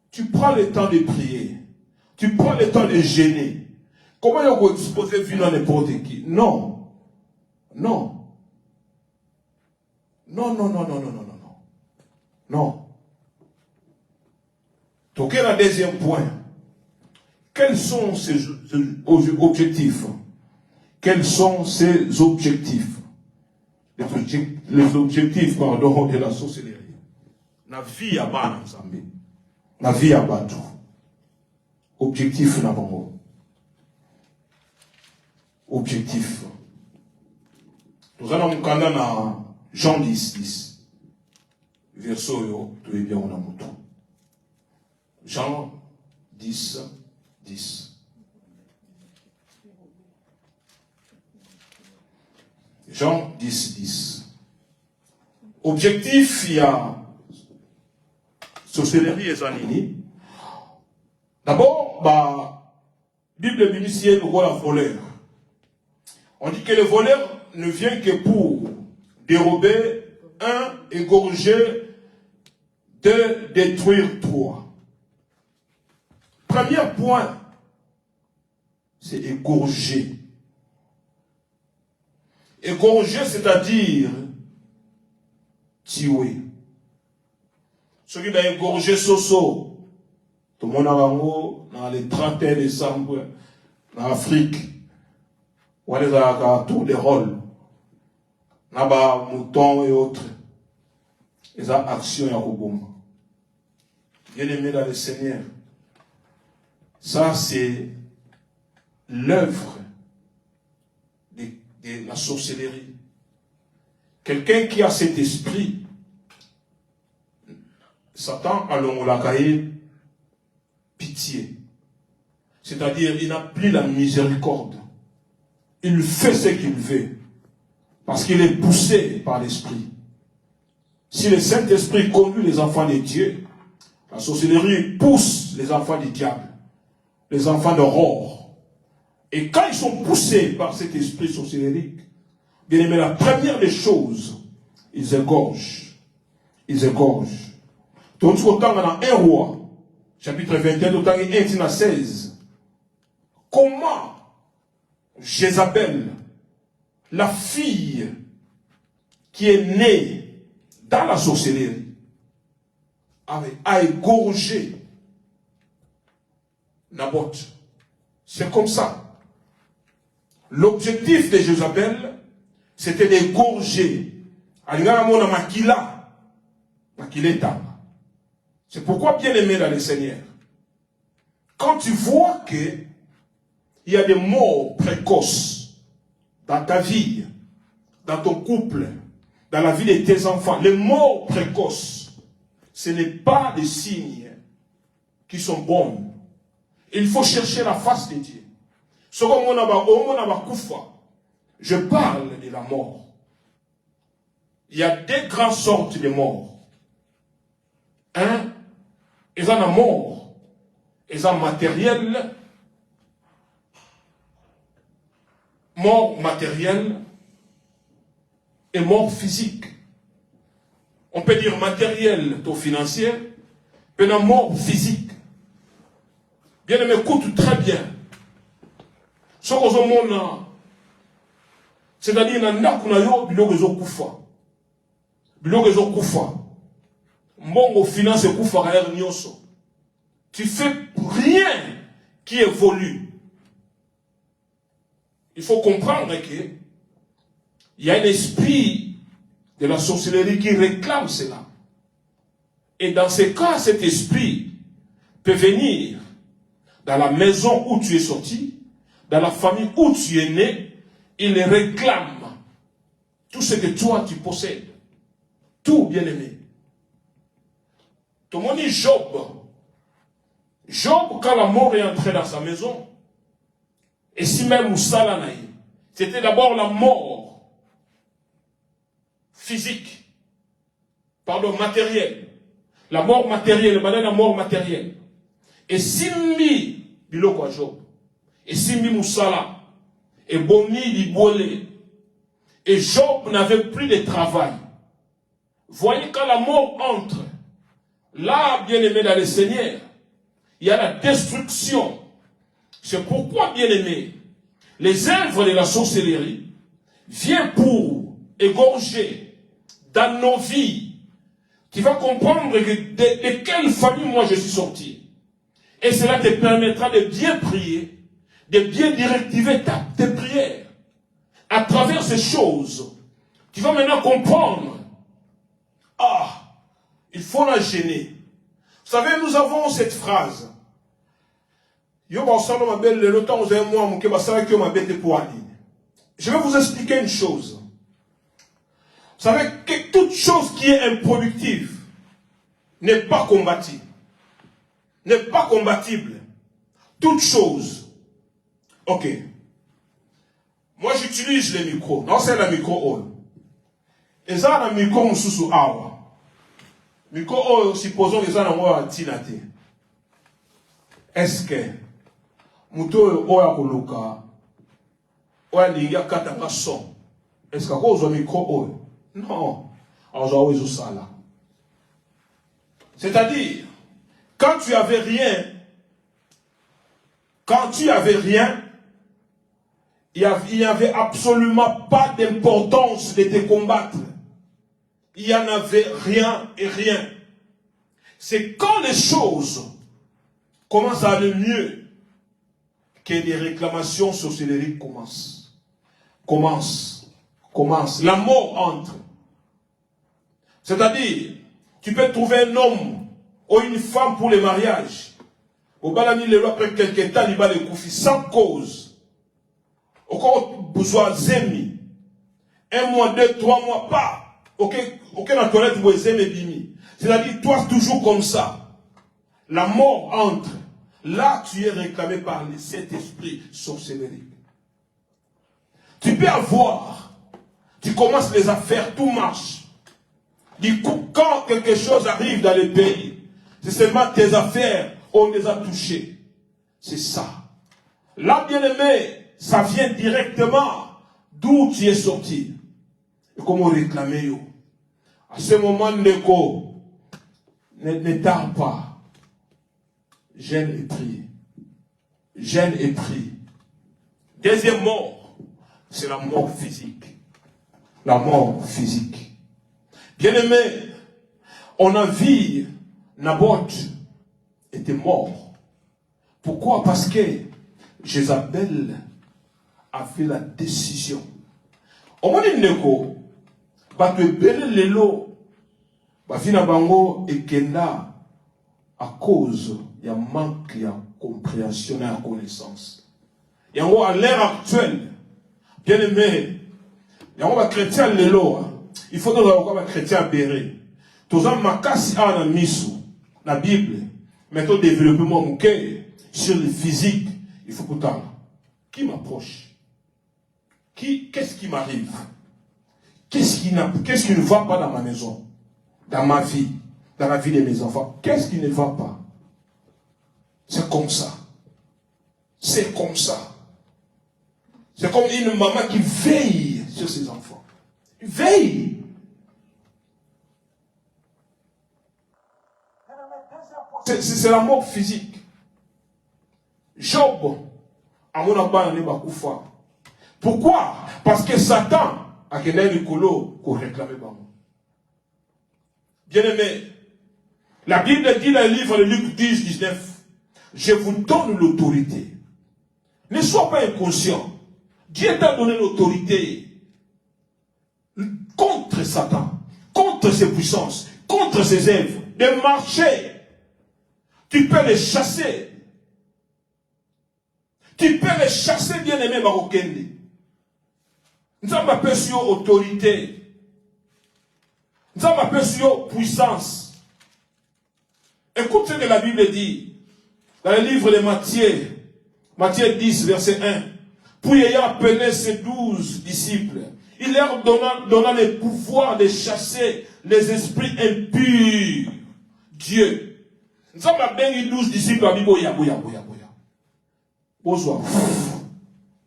Tu prends le temps de prier. Tu prends le temps de gêner. Comment on peut exposer vie à n'importe qui? Non. Non. Non, non, non, non, non, non, non. Non. Donc, quel est le deuxième point? Quels sont ces objectifs? Quels sont ces objectifs? Les objectifs, pardon, de la sorcellerie. La vie à bas, la vie à bas tout. Objectif, n'abord. Objectif. Nous allons nous candidater à Jean 10. Verset, tu es bien, on a mouton. Jean 10. Jean 10. Objectif, il y a sorcellerie et zanini. D'abord, Bible bénitienne, le voleur. On dit que le voleur ne vient que pour dérober, égorger, détruire, trois. Premier point, c'est égorger. Égorger, c'est-à-dire tuer. Ceux qui ont égorgé Soso, tout le monde a dans les 31 décembre, en Afrique, où on a tour de rôle, là-bas, moutons et autres, les actions à Koboum. Bien aimé dans le Seigneur. Ça, c'est l'œuvre de la sorcellerie. Quelqu'un qui a cet esprit, Satan a l'ongolakaye pitié. C'est-à-dire, il n'a plus la miséricorde. Il fait ce qu'il veut. Parce qu'il est poussé par l'esprit. Si le Saint-Esprit conduit les enfants de Dieu, la sorcellerie pousse les enfants du diable, les enfants d'aurore. Et quand ils sont poussés par cet esprit sorcellerique, bien aimé, la première des choses, ils égorgent. Ils égorgent. Donc, autant dans 1 roi, chapitre 21, autant 1 à 16. Comment Jézabel, la fille qui est née dans la sorcellerie, a égorgé Naboth. C'est comme ça. L'objectif de Jézabel, c'était d'égorger. C'est pourquoi, bien aimé dans le Seigneur, quand tu vois que il y a des morts précoces dans ta vie, dans ton couple, dans la vie de tes enfants. Les morts précoces, ce n'est pas des signes qui sont bons. Il faut chercher la face de Dieu. Je parle de la mort. Il y a deux grandes sortes de morts. Un, ils ont la mort, ils ont matériel, mort matérielle et mort physique. On peut dire matériel, taux financier, puis la mort physique. Bien aimé, écoute très bien. Ce que je monde, c'est-à-dire, tu fais rien qui évolue. Il faut comprendre qu'il y a un esprit de la sorcellerie qui réclame cela. Et dans ce cas, cet esprit peut venir dans la maison où tu es sorti, dans la famille où tu es né, il réclame tout ce que toi tu possèdes. Tout, bien aimé. Tout le monde dit Job. Job, quand la mort est entrée dans sa maison, et si même Moussala, c'était d'abord la mort physique, pardon, matérielle. La mort matérielle, la mort matérielle. Et si mi, biloko à Job, et si mi Moussala, et Bomi Libole, et Job n'avait plus de travail. Voyez quand la mort entre, là, bien aimé dans le Seigneur, il y a la destruction. C'est pourquoi, bien aimé, les œuvres de la sorcellerie viennent pour égorger dans nos vies. Tu vas comprendre de quelle famille moi je suis sorti. Et cela te permettra de bien prier, de bien directiver tes prières. À travers ces choses, tu vas maintenant comprendre. Ah, il faut la gêner. Vous savez, nous avons cette phrase. Je vais vous expliquer une chose. Vous savez que toute chose qui est improductive n'est pas combattable. N'est pas combattible. Toute chose. Ok. Moi, j'utilise les micros. Non, c'est le micro. Et ça, le micro, sous awa. Micro, supposons que ça, on tinate. Est-ce que muto oya kuluka oya linga katanga son? Est-ce que vous avez micro? Non. Alors, vous ça là. C'est-à-dire, quand tu avais rien, il n'y avait absolument pas d'importance de te combattre. Il n'y en avait rien et rien. C'est quand les choses commencent à aller mieux que les réclamations sorcelleriques commencent. La mort entre. C'est-à-dire, tu peux trouver un homme ou une femme pour le mariage. Au balami le roi après quelques temps, il va le coucher sans cause. Encore besoin zemi. 1 mois, 2, 3 mois, pas. Ok, la toilette vous zemi bimi. C'est-à-dire, toi, toujours comme ça. La mort entre. Là, tu es réclamé par cet esprit sorcellerie. Tu peux avoir, tu commences les affaires, tout marche. Du coup, quand quelque chose arrive dans le pays, c'est seulement tes affaires, on les a touchées. C'est ça. Là, bien aimé, ça vient directement d'où tu es sorti. Et comment réclamer yo. À ce moment, Neko, ne tarde pas. Gêne et prie. Gêne et prie. Deuxième mort, c'est la mort physique. La mort physique. Bien aimé, on a vu Naboth était mort. Pourquoi? Parce que Jézabel a fait la décision. Au moment où on a lelo, bafina bango ekenda à cause il y a manque de compréhension et de connaissance. Et à l'ère actuelle, bien aimé, il y a un chrétien lelo, il faut que nous ayons un chrétien béré. Tous les makasi à la mise, la Bible, maintenant développement mouké sur le physique, il faut que qui m'approche? Qu'est-ce qui m'arrive? Qu'est-ce qui ne va pas dans ma maison, dans ma vie, dans la vie de mes enfants? Qu'est-ce qui ne va pas? C'est comme ça. C'est comme ça. C'est comme une maman qui veille sur ses enfants. Veille. C'est la mort physique. Job, à mon abandon, n'est pas koufa. Pourquoi? Parce que Satan a quelqu'un de colo pour réclamer par moi. Bien aimé, la Bible dit dans le livre de Luc 10, 19, je vous donne l'autorité. Ne sois pas inconscient. Dieu t'a donné l'autorité contre Satan, contre ses puissances, contre ses œuvres, de marcher. Tu peux les chasser. Tu peux les chasser, bien aimé Marokende. Nous avons appelé sur autorité. Nous avons appelé sur puissance. Écoute ce que la Bible dit. Dans le livre de Matthieu, Matthieu 10, verset 1. Puis ayant appelé ses 12 disciples, il leur donna le pouvoir de chasser les esprits impurs. Dieu. Nous avons appelé 12 disciples à Biboya. Bonsoir.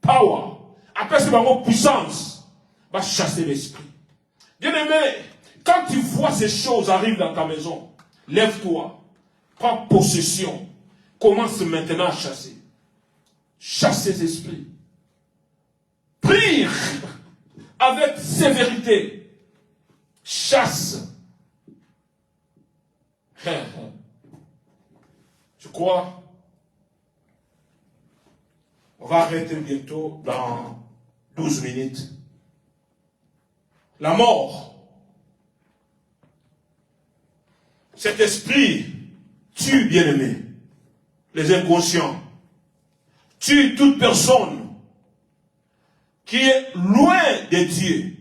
Power. Après, c'est vraiment puissance. Va chasser l'esprit. Bien aimé, quand tu vois ces choses arriver dans ta maison, lève-toi. Prends possession. Commence maintenant à chasser. Chasser ces esprits. Prie avec sévérité. Chasse. Je crois. On va arrêter bientôt dans 12 minutes. La mort. Cet esprit tue, bien-aimé, les inconscients. Tue toute personne qui est loin de Dieu.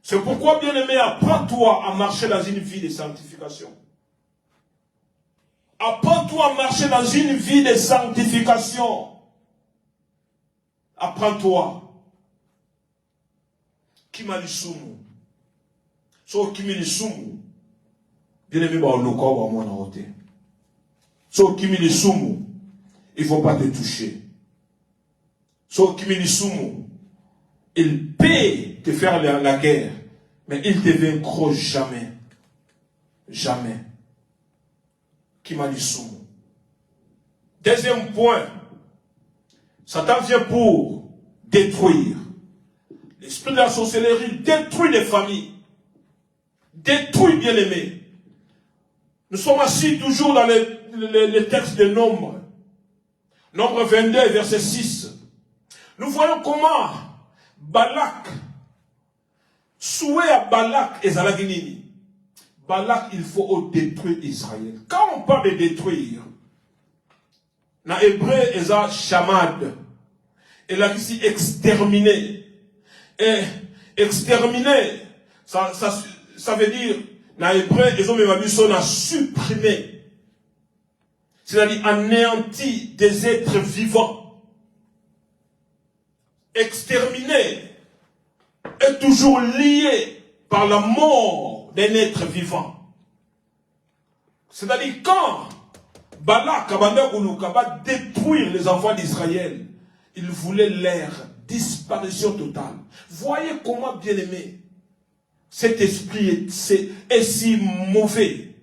C'est pourquoi, bien-aimé, apprends-toi à marcher dans une vie de sanctification. Apprends-toi à marcher dans une vie de sanctification. Apprends-toi. Kimalisumu. So kimilisumu. Bien-aimé, bah on le corps moi dans côté. So kimilisumu. Il ne faut pas te toucher. So kimilisumu. Il peut te faire la guerre, mais il ne te vaincra jamais. Jamais. Kimalisumu. Deuxième point. Satan vient pour détruire. L'esprit de la sorcellerie détruit les familles. Détruit, bien-aimés. Nous sommes assis toujours dans les textes de Nombre. Nombre 22, verset 6. Nous voyons comment Balak, souhait à Balak et Zalaginini. Balak, il faut détruire Israël. Quand on parle de détruire, dans l'hébreu, il y a chamad. Et là, ici, exterminer. Et exterminer, ça veut dire, dans l'hébreu, ils ont même dit à supprimer. C'est-à-dire anéantir des êtres vivants. Exterminer est toujours lié par la mort d'un être vivant. C'est-à-dire quand Balak va détruire les enfants d'Israël, il voulait leur disparition totale. Voyez comment, bien aimé, cet esprit est si mauvais.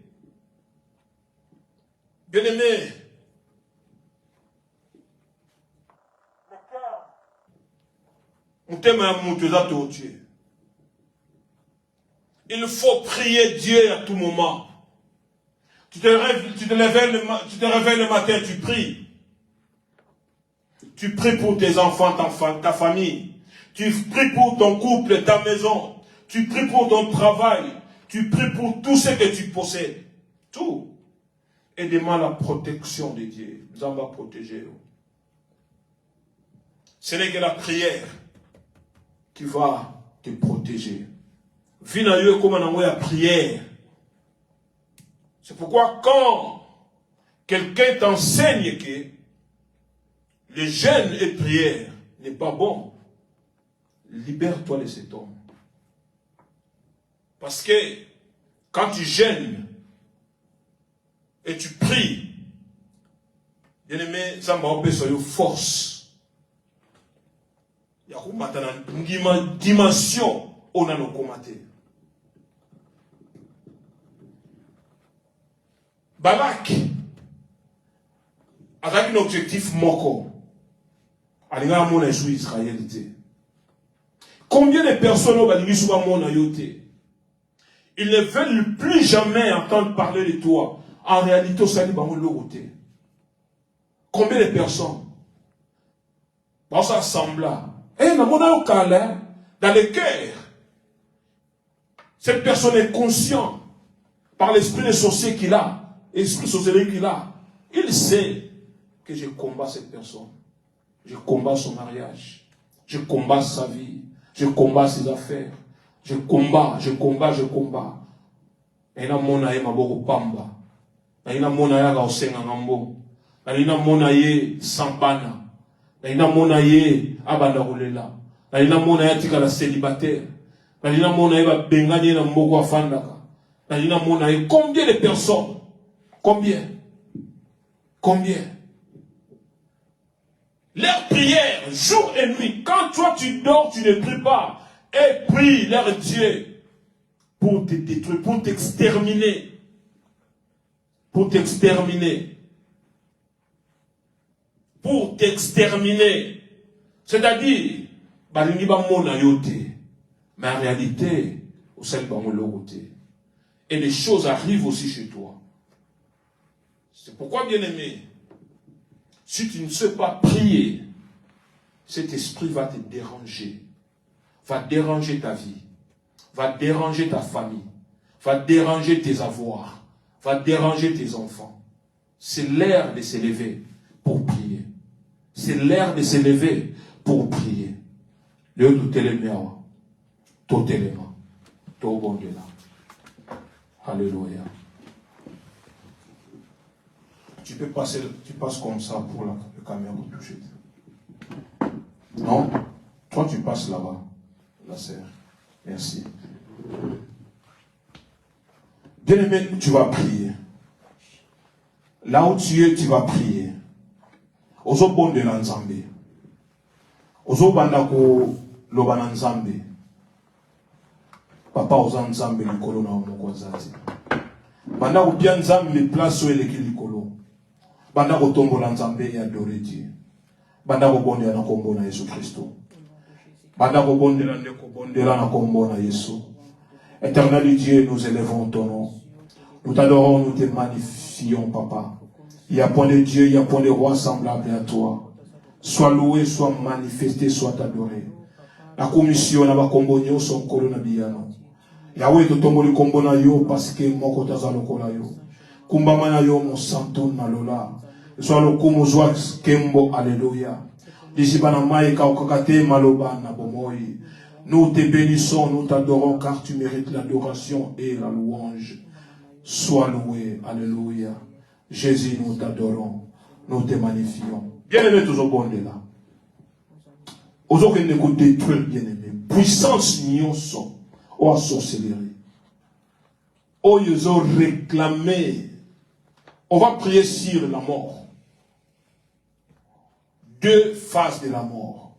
Bien aimé, il faut prier Dieu à tout moment. Tu te réveilles le matin, tu pries. Tu pries pour tes enfants, ta famille. Tu pries pour ton couple, ta maison. Tu pries pour ton travail. Tu pries pour tout ce que tu possèdes. Tout. Et demande la protection de Dieu. Nous allons protéger. Ce n'est que la prière qui va te protéger. Vinayo comme on la prière. C'est pourquoi quand quelqu'un t'enseigne que le jeûne et prière n'est pas bon, libère-toi de cet homme. Parce que quand tu jeûnes et tu pries, bien aimé, ça m'a appelé sur une force. Il y a une dimension où on a nos commentaires. Balak, avec un objectif moko, à l'égard sur l'Israélité. Combien de personnes ont dit sur mon ayoté? Ils ne veulent plus jamais entendre parler de toi. En réalité, ça n'est pas mon logoté. Combien de personnes? Bon, ça semble là. Et dans le cœur, cette personne est consciente par l'esprit de sorcier qu'il a, l'esprit sorcellerie qu'il a. Il sait que je combats cette personne. Je combats son mariage. Je combats sa vie. Je combats ses affaires. Je combats. Et là, mon aïe m'a beaucoup pamba. Et là, mon aïe a osenga ngambo. Et là, mon aïe sambana. Et là, mon aïe abanda rolela. Et là, mon aïe tika la célibataire. Et là, mon aïe va bengani na mbogo afandaka. Et là, mon aïe, combien de personnes? Combien? Leur prière, jour et nuit, quand toi tu dors, tu ne pries pas, et prie leur Dieu pour te détruire, pour t'exterminer. Pour t'exterminer. C'est-à-dire, mais en réalité, et les choses arrivent aussi chez toi. C'est pourquoi, bien aimé, si tu ne sais pas prier, cet esprit va te déranger. Va déranger ta vie. Va déranger ta famille. Va déranger tes avoirs. Va déranger tes enfants. C'est l'heure de s'élever pour prier. C'est l'heure de s'élever pour prier. Le tout téléméa. Tout téléma. Tout bon de là. Alléluia. Tu peux passer, tu passes comme ça pour la caméra tout de suite. Non, toi tu passes là-bas, la sœur. Merci. Bien-aimé, tu vas prier. Là où tu es, tu vas prier. Ozo bon de l'Anzambe. Ozo bandako lobana Nzambe. Papa oza Nzambe likolo na omoko zati. Bandako bien Nzambe place où eleki likolo. Bandako tombola Nzambe et adorer Dieu. Bandako bondela na kombo na Yesu Christo. Bandako bondela ndeko bondela na kombo na Yesu. Éternel Dieu, nous élevons ton nom. Nous t'adorons, nous te magnifions, Papa. Il n'y a point de Dieu, il n'y a point de roi semblable à toi. Sois loué, sois manifesté, sois adoré. La commission n'a pas combo son colonna biano. Yahweh te tombe le combo na yo parce que mon kota za lokola yo. Kumbama na yo mon santo na lola. Sois le kumo joie kembo alléluia. D'ici bana mai ka okakate maloba na bomoi. Nous te bénissons, nous t'adorons car tu mérites l'adoration et la louange. Sois loué, alléluia. Jésus, nous t'adorons, nous te magnifions. Bien-aimé, toujours bon de là. Aujourd'hui, nous écoutons détruire, bien-aimé. Puissance n'y sont. Oh, sorcellerie. Oh, ils ont réclamé. On va prier sur la mort. Deux phases de la mort.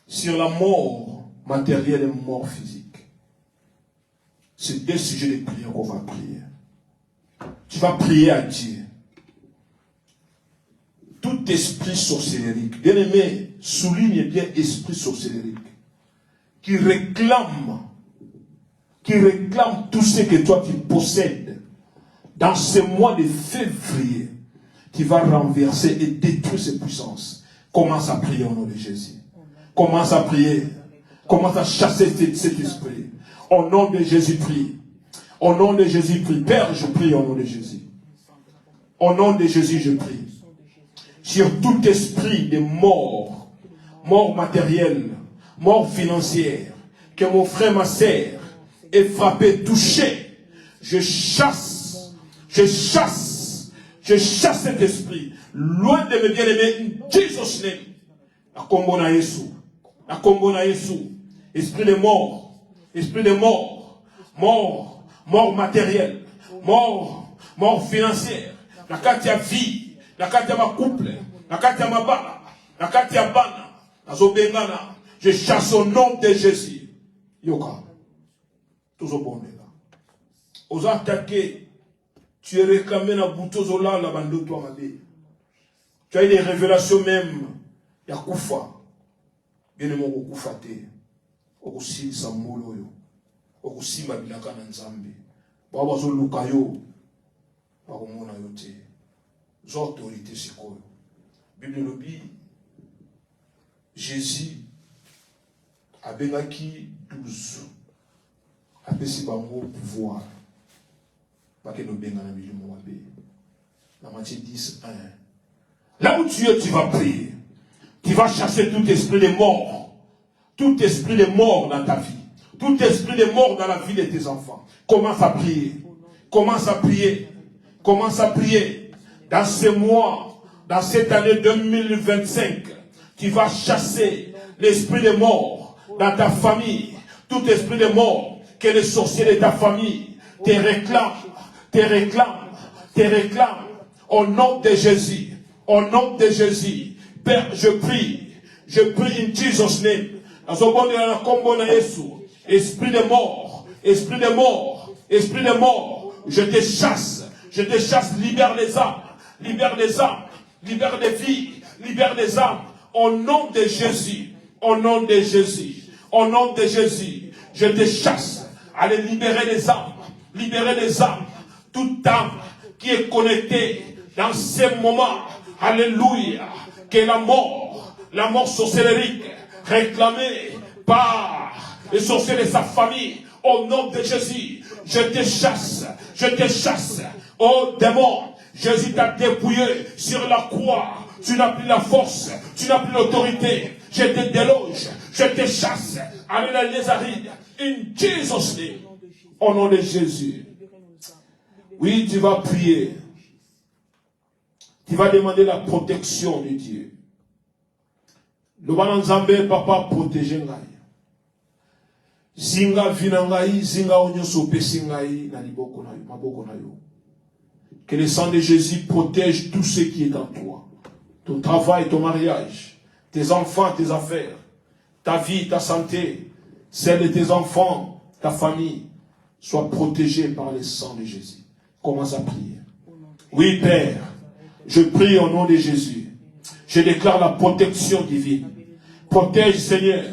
Sur la mort matérielle et mort physique. C'est deux sujets de prière qu'on va prier. Tu vas prier à Dieu. Tout esprit sorcellerique, bien aimé, souligne bien esprit sorcellerique, qui réclame tout ce que toi tu possèdes dans ce mois de février, qui va renverser et détruire ses puissances. Commence à prier au nom de Jésus. Commence à prier. Commence à chasser cet esprit. Au nom de Jésus, prie. Au nom de Jésus, prie. Père, je prie au nom de Jésus. Au nom de Jésus, je prie. sur tout esprit de mort, mort matérielle, mort financière, que mon frère, ma sœur est frappé, touché. Je chasse cet esprit, loin de mes bien-aimés, in Jesus' name. La combo na Yesu, esprit de mort, mort matérielle, mort financière, la carte à vie, la carte à ma couple, la carte à ma bana, la carte à bana, la zobengana, je chasse au nom de Jésus. Yoka, tout au bon là. Aux attaqués, tu es réclamé dans Boutozola, la bande de toi, ma belle. Tu as eu des révélations même, il y a Koufa. Bien aimé, au Koufa te, au Koussi Samolo yo, au Koussi Mabilaka Nanzambi, Babazo Lukayo, Bakomona yo te, autorité sikoyo. Bible lobi, Jésus a benaki 12, a pesi bango pouvoir. Pas que nous benga na milieu mwabe. Dans Matthieu 10, 1. Là où tu es, tu vas prier. Tu vas chasser tout esprit de mort. Tout esprit de mort dans ta vie. Tout esprit de mort dans la vie de tes enfants. Commence à prier. Commence à prier. Commence à prier. Dans ce mois, dans cette année 2025, tu vas chasser l'esprit de mort dans ta famille. Tout esprit de mort que les sorciers de ta famille te réclament. Au nom de Jésus. Au nom de Jésus. Père, je prie in Jesus' name. Esprit de mort, je te chasse, libère les âmes, libère les vies, libère les âmes, au nom de Jésus, je te chasse, allez libérer les âmes, toute âme qui est connectée dans ces moments, alléluia, que la mort sorcellérique, réclamée par les sorciers de sa famille, au nom de Jésus, je te chasse, oh démon, Jésus t'a dépouillé sur la croix, tu n'as plus la force, tu n'as plus l'autorité, je te déloge, je te chasse, avec la lézaride, in Jesus' name, au nom de Jésus. Oui, tu vas prier, tu vas demander la protection de Dieu. Le bananzambe papa protégez ngai. Zinga vinangai, zinga onyoso pesingai na liboko na yo, maboko na yo. Que le sang de Jésus protège tout ce qui est en toi. Ton travail, ton mariage, tes enfants, tes affaires, ta vie, ta santé, celle de tes enfants, ta famille, soient protégés par le sang de Jésus. Commence à prier. Oui, Père, je prie au nom de Jésus. Je déclare la protection divine. Protège, Seigneur.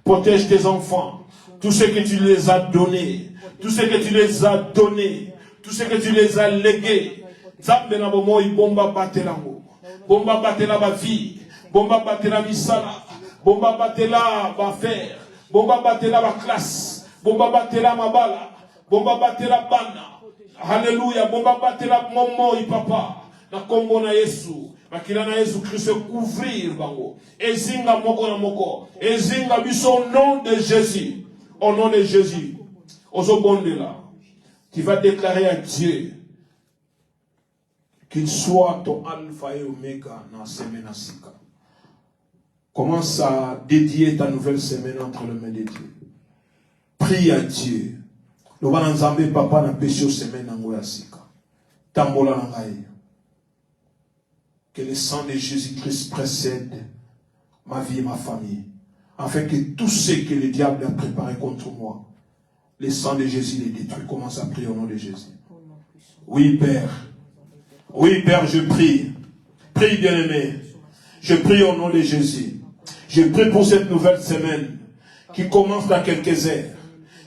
Protège tes enfants. Tout ce que tu les as donnés. Tout ce que tu les as donnés. Tout ce que tu les as légués. Zambe na bomo ibomba batelango. Bomba batela ba vie. Bomba batela misala. Bomba batela ba faire. Bomba batela ba classe. Bomba batela mabala. Bomba batela bana. Alléluia. Bomba batela momo ipapa. Na kombo na Yesu. Makila na Yesu Christ couvrir bango. Ezinga moko na moko. Ezinga biso au nom de Jésus. Au nom de Jésus. Ozobonde là. Tu vas déclarer à Dieu qu'il soit ton alpha et oméga dans la semaine à Sika. Commence à dédier ta nouvelle semaine entre les mains de Dieu. Prie à Dieu. Le bananzambe papa na péché semaine nango ya Sika. Tambola nangai. Que le sang de Jésus-Christ précède ma vie et ma famille. Afin que tout ce que le diable a préparé contre moi, le sang de Jésus les détruit. Commence à prier au nom de Jésus. Oui, Père. Oui, Père, je prie. Prie, bien-aimé. Je prie au nom de Jésus. Je prie pour cette nouvelle semaine qui commence dans quelques heures.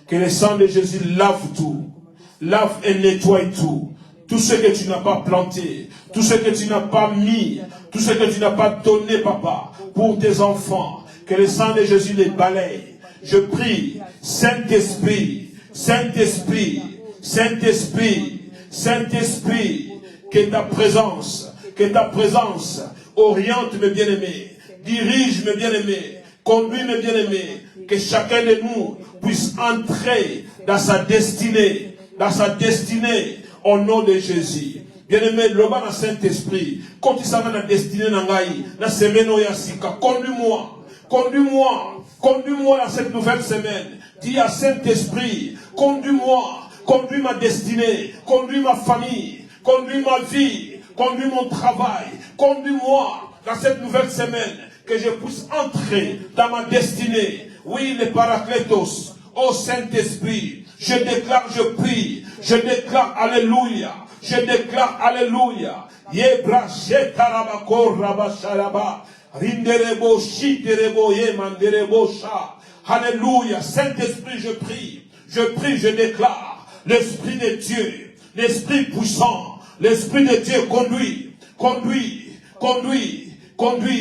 Que le sang de Jésus lave tout. Lave et nettoie tout. Tout ce que tu n'as pas planté, tout ce que tu n'as pas mis, tout ce que tu n'as pas donné, papa, pour tes enfants, que le sang de Jésus les balaye. Je prie, Saint-Esprit, Saint-Esprit, Saint-Esprit, Saint-Esprit, que ta présence Oriente mes bien-aimés. Dirige mes bien-aimés. Conduis mes bien-aimés. Que chacun de nous puisse entrer dans sa destinée. Dans sa destinée. Au nom de Jésus. Bien-aimé, le bas dans Saint-Esprit. Quand il s'en va dans la destinée, dans semaine, conduis-moi. Conduis-moi. Conduis-moi dans cette nouvelle semaine. Dis à Saint-Esprit, conduis-moi. Conduis ma destinée. Conduis ma famille. Conduis ma vie. Conduis mon travail. Conduis-moi dans cette nouvelle semaine. Que je puisse entrer dans ma destinée. Oui, les Paraclétos. Ô Saint-Esprit, je déclare, je prie. Je déclare Alléluia. Je déclare Alléluia. Yebra shetarabako rabasharaba. Rinderebo shiterebo yemanderebo sha. Alléluia. Saint-Esprit, je prie. Je prie, je déclare. L'Esprit de Dieu. L'Esprit puissant. L'Esprit de Dieu conduit. Conduit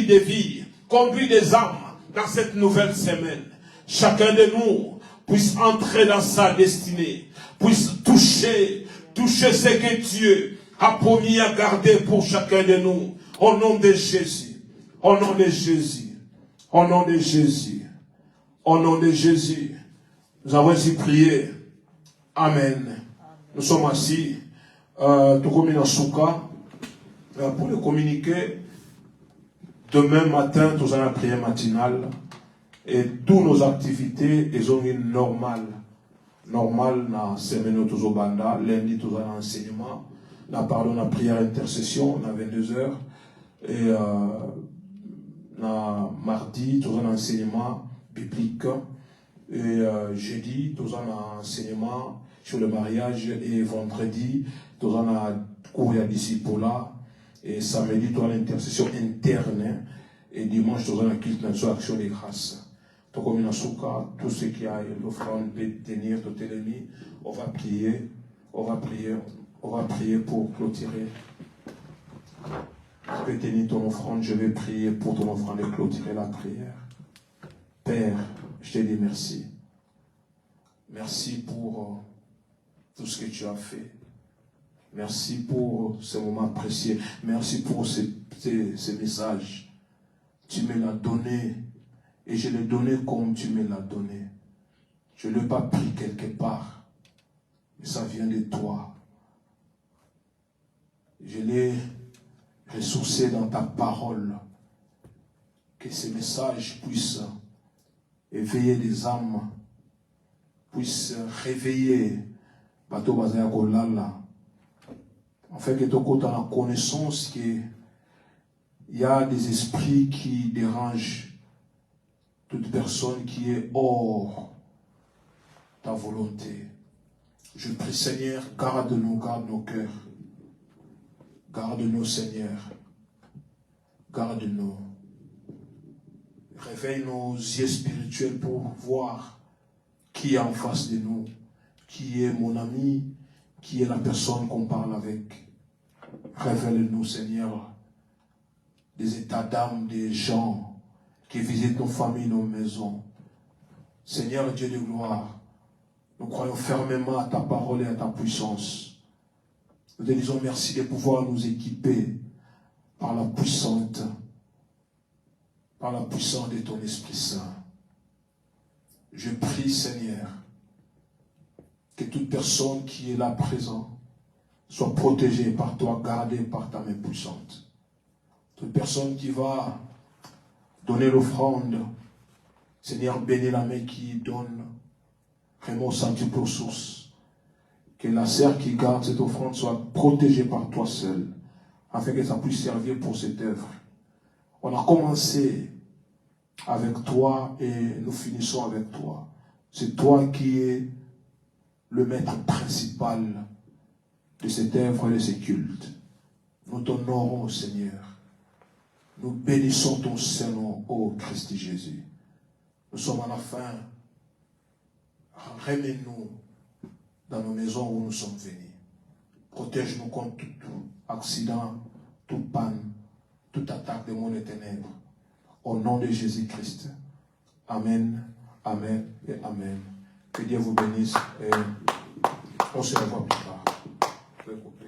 des vies. Conduit des âmes dans cette nouvelle semaine. Chacun de nous puisse entrer dans sa destinée. Puisse toucher ce que Dieu a promis à garder pour chacun de nous. Au nom de Jésus. Au nom de Jésus. Au nom de Jésus. Au nom de Jésus. Nous avons ainsi prié. Amen. Nous sommes assis. Tout comme dans Souka. Pour le communiquer. Demain matin, nous avons la prière matinale. Et toutes nos activités, elles sont normales. Normal na semaine toujours banda, lundi toujours l'enseignement, na pardon na prière intercession na 22h et na mardi toujours l'enseignement biblique et jeudi toujours l'enseignement sur le mariage et vendredi toujours la cours à disciple-là et samedi toujours l'intercession interne et dimanche toujours la culte sur action des grâces. Tout comme dans Souka, tout ce qui a l'offrande peut tenir, tout ennemi, on va prier pour clôturer. Tu peux tenir ton offrande, je vais prier pour ton offrande et clôturer la prière. Père, je te dis merci. Merci pour tout ce que tu as fait. Merci pour ce moment précieux. Merci pour ces messages. Tu me l'as donné. Et je l'ai donné comme tu me l'as donné. Je ne l'ai pas pris quelque part. Mais ça vient de toi. Je l'ai ressourcé dans ta parole. Que ces messages puissent éveiller les âmes. Puissent réveiller Bato Bazaya Kolala. En fait, que tu as la connaissance qu'il y a des esprits qui dérangent toute personne qui est hors ta volonté. Je prie, Seigneur, garde-nous, garde nos cœurs. Garde-nous, Seigneur. Garde-nous. Réveille nos yeux spirituels pour voir qui est en face de nous, qui est mon ami, qui est la personne qu'on parle avec. Révèle-nous, Seigneur, des états d'âme des gens qui visitent nos familles, nos maisons. Seigneur Dieu de gloire, nous croyons fermement à ta parole et à ta puissance. Nous te disons merci de pouvoir nous équiper par la puissance de ton Esprit Saint. Je prie, Seigneur, que toute personne qui est là présent soit protégée par toi, gardée par ta main puissante. Toute personne qui va donner l'offrande, Seigneur, bénis la main qui donne, vraiment au centuple aux sources. Que la sœur qui garde cette offrande soit protégée par toi seul, afin que ça puisse servir pour cette œuvre. On a commencé avec toi et nous finissons avec toi. C'est toi qui es le maître principal de cette œuvre et de ce culte. Nous t'honorons, Seigneur. Nous bénissons ton Saint-Nom, ô Christ Jésus. Nous sommes à la fin. Remets-nous dans nos maisons où nous sommes venus. Protège-nous contre tout accident, toute panne, toute attaque des mondes des ténèbres. Au nom de Jésus-Christ. Amen, amen et amen. Que Dieu vous bénisse et on se revoit plus tard. Je vais couper.